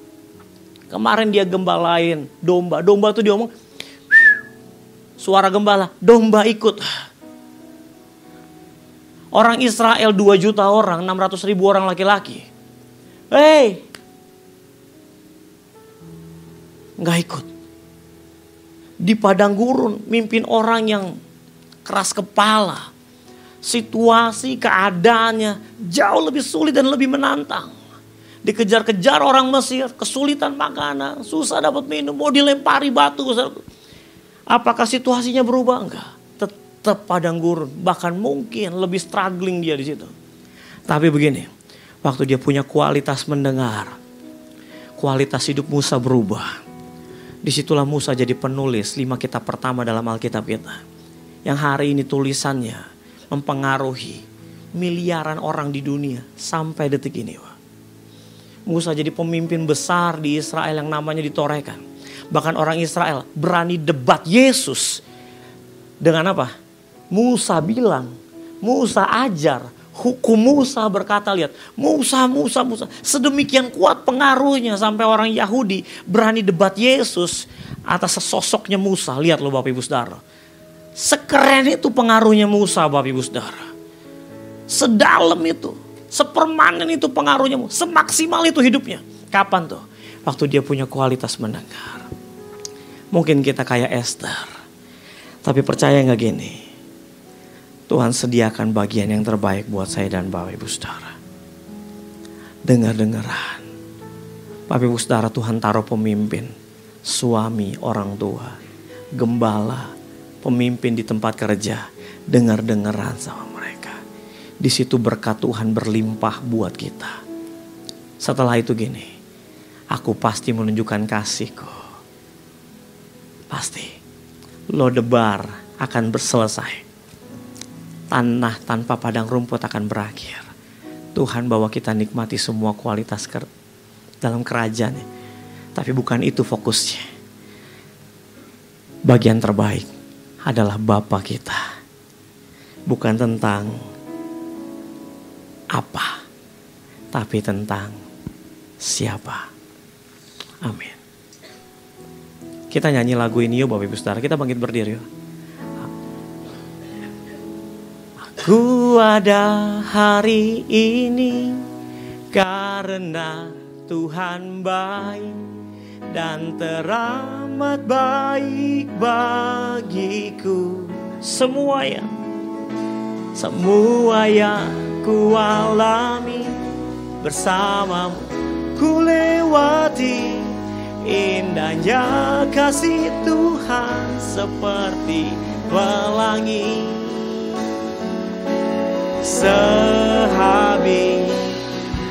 Kemarin dia gembalain domba. Domba tuh diomong, suara gembala, domba ikut. Orang Israel 2 juta orang, 600 ribu orang laki-laki. Nggak ikut. Di padang gurun, mimpin orang yang keras kepala. Situasi, keadaannya jauh lebih sulit dan lebih menantang. Dikejar-kejar orang Mesir, kesulitan makanan, susah dapat minum, mau dilempari batu. Apakah situasinya berubah? Enggak. Tetap padang gurun, bahkan mungkin lebih struggling dia di situ. Tapi begini, waktu dia punya kualitas mendengar, kualitas hidup Musa berubah. Disitulah Musa jadi penulis 5 kitab pertama dalam Alkitab kita. Yang hari ini tulisannya mempengaruhi miliaran orang di dunia sampai detik ini. Musa jadi pemimpin besar di Israel yang namanya ditorehkan. Bahkan orang Israel berani debat Yesus. Dengan apa? Musa bilang, Musa ajar, hukum Musa berkata, lihat, Musa. Sedemikian kuat pengaruhnya sampai orang Yahudi berani debat Yesus atas sosoknya Musa. Lihat loh Bapak Ibu Saudara. Sekeren itu pengaruhnya Musa Bapak Ibu Saudara. Sedalam itu. Sepermanen itu pengaruhnya, semaksimal itu hidupnya. Kapan tuh? Waktu dia punya kualitas mendengar. Mungkin kita kayak Esther. Tapi percaya gak gini? Tuhan sediakan bagian yang terbaik buat saya dan Bapak Ibu Saudara. Dengar-dengaran. Bapak Ibu Saudara, Tuhan taruh pemimpin. Suami, orang tua, gembala, pemimpin di tempat kerja. Dengar-dengaran sama mereka. Di situ berkat Tuhan berlimpah buat kita. Setelah itu gini, aku pasti menunjukkan kasihku. Pasti. Lodebar akan selesai. Tanah tanpa padang rumput akan berakhir. Tuhan bawa kita nikmati semua kualitas dalam kerajaannya. Tapi bukan itu fokusnya. Bagian terbaik adalah Bapa kita. Bukan tentang apa, tapi tentang siapa. Amin. Kita nyanyi lagu ini yuk Bapak Ibu Saudara. Kita bangkit berdiri yuk. Aku ada hari ini karena Tuhan baik dan teramat baik bagiku. Semua yang ku alami bersamamu, ku lewati indahnya kasih Tuhan seperti pelangi. Sehabis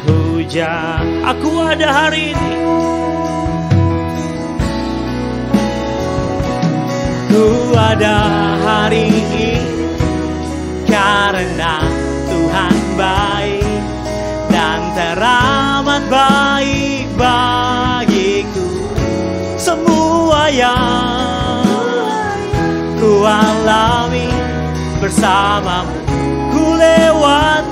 hujan, aku ada hari ini. Ku ada hari ini karena Tuhan baik dan teramat baik bagiku. Semua yang ku alami bersamamu, ku lewat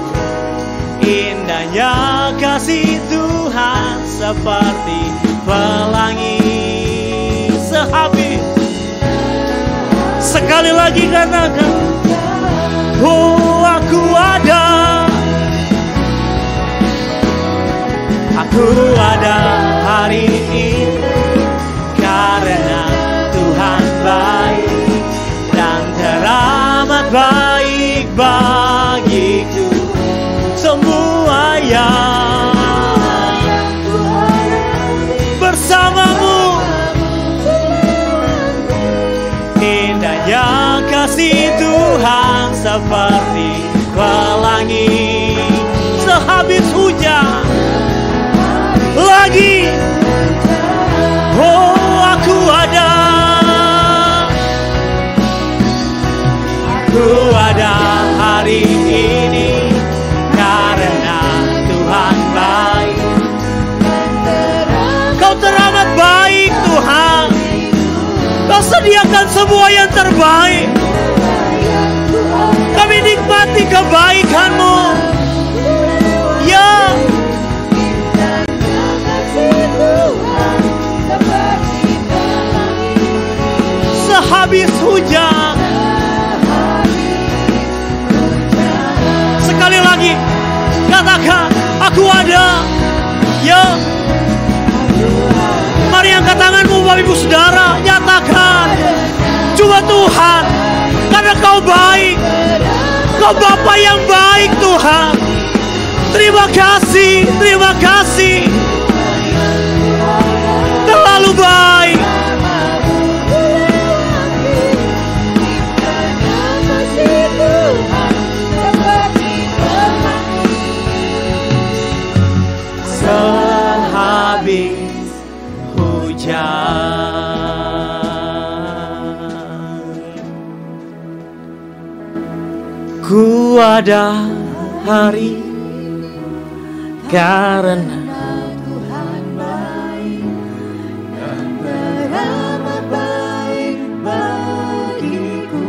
indahnya kasih Tuhan seperti pelangi. Sehabis, sekali lagi katakan, oh aku ada. Aku ada hari ini karena Tuhan baik dan teramat baik bagiku. Semua yang bersamamu indahnya kasih Tuhan seperti pelangi, sehabis hujan lagi. Oh, aku ada hari ini karena Tuhan baik. Kau teramat baik Tuhan. Kau sediakan semua yang terbaik. Kami nikmati kebaikan-Mu. Ya. Sehabis hujan. Sekali lagi, katakan, aku ada. Ya. Mari angkat tanganmu Bapak Ibu Saudara, nyatakan. Coba Tuhan, karena Kau baik. Kau Bapa yang baik Tuhan. Terima kasih, terima kasih. Terlalu baik. Sehabis hujan, ku ada hari karena Tuhan baik dan teramat baik bagiku.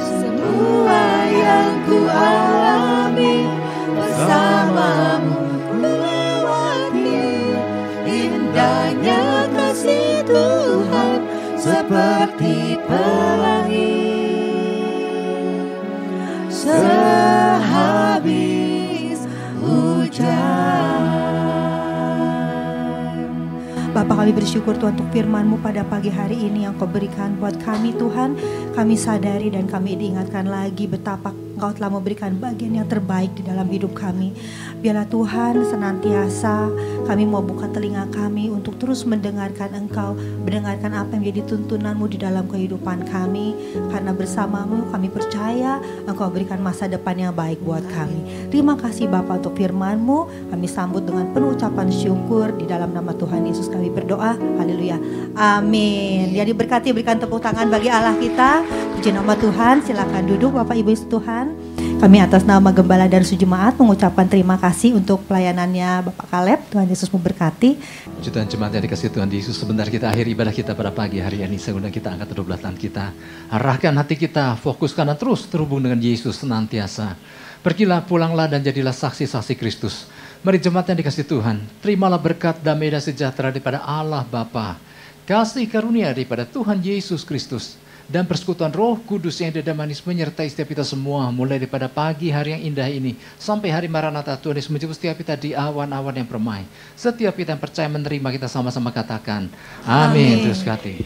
Semua yang ku alami bersamamu melewati indahnya kasih Tuhan seperti pelangi sehabis hujan. Bapa, kami bersyukur Tuhan untuk firman-Mu pada pagi hari ini yang Kau berikan buat kami Tuhan. Kami sadari dan kami diingatkan lagi betapa Engkau telah memberikan bagian yang terbaik di dalam hidup kami. Biarlah Tuhan senantiasa kami mau buka telinga kami untuk terus mendengarkan Engkau, mendengarkan apa yang menjadi tuntunan-Mu di dalam kehidupan kami. Karena bersama-Mu kami percaya Engkau berikan masa depan yang baik buat kami. Terima kasih Bapa untuk firman-Mu. Kami sambut dengan penuh ucapan syukur di dalam nama Tuhan Yesus kami berdoa. Haleluya. Amin. Jadi berkati, berikan tepuk tangan bagi Allah kita. Puji nama Tuhan. Silakan duduk Bapak Ibu Tuhan. Kami atas nama Gembala dan Sujemaat mengucapkan terima kasih untuk pelayanannya Bapak Kaleb. Tuhan Yesus memberkati. Puji Tuhan jemaat yang dikasihi Tuhan Yesus. Sebentar kita akhiri ibadah kita pada pagi hari ini. Segera kita angkat kedua belah tangan kita. Arahkan hati kita, fokuskan dan terus terhubung dengan Yesus senantiasa. Pergilah, pulanglah dan jadilah saksi-saksi Kristus. Mari jemaat yang dikasihi Tuhan, terimalah berkat damai dan sejahtera daripada Allah Bapa, kasih karunia daripada Tuhan Yesus Kristus, dan persekutuan Roh Kudus yang tidak manis menyertai setiap kita semua, mulai daripada pagi hari yang indah ini sampai hari Maranatha. Tuhan Yesus menjemput setiap kita di awan-awan yang permai. Setiap kita yang percaya menerima, kita sama-sama katakan amin. Terus kati.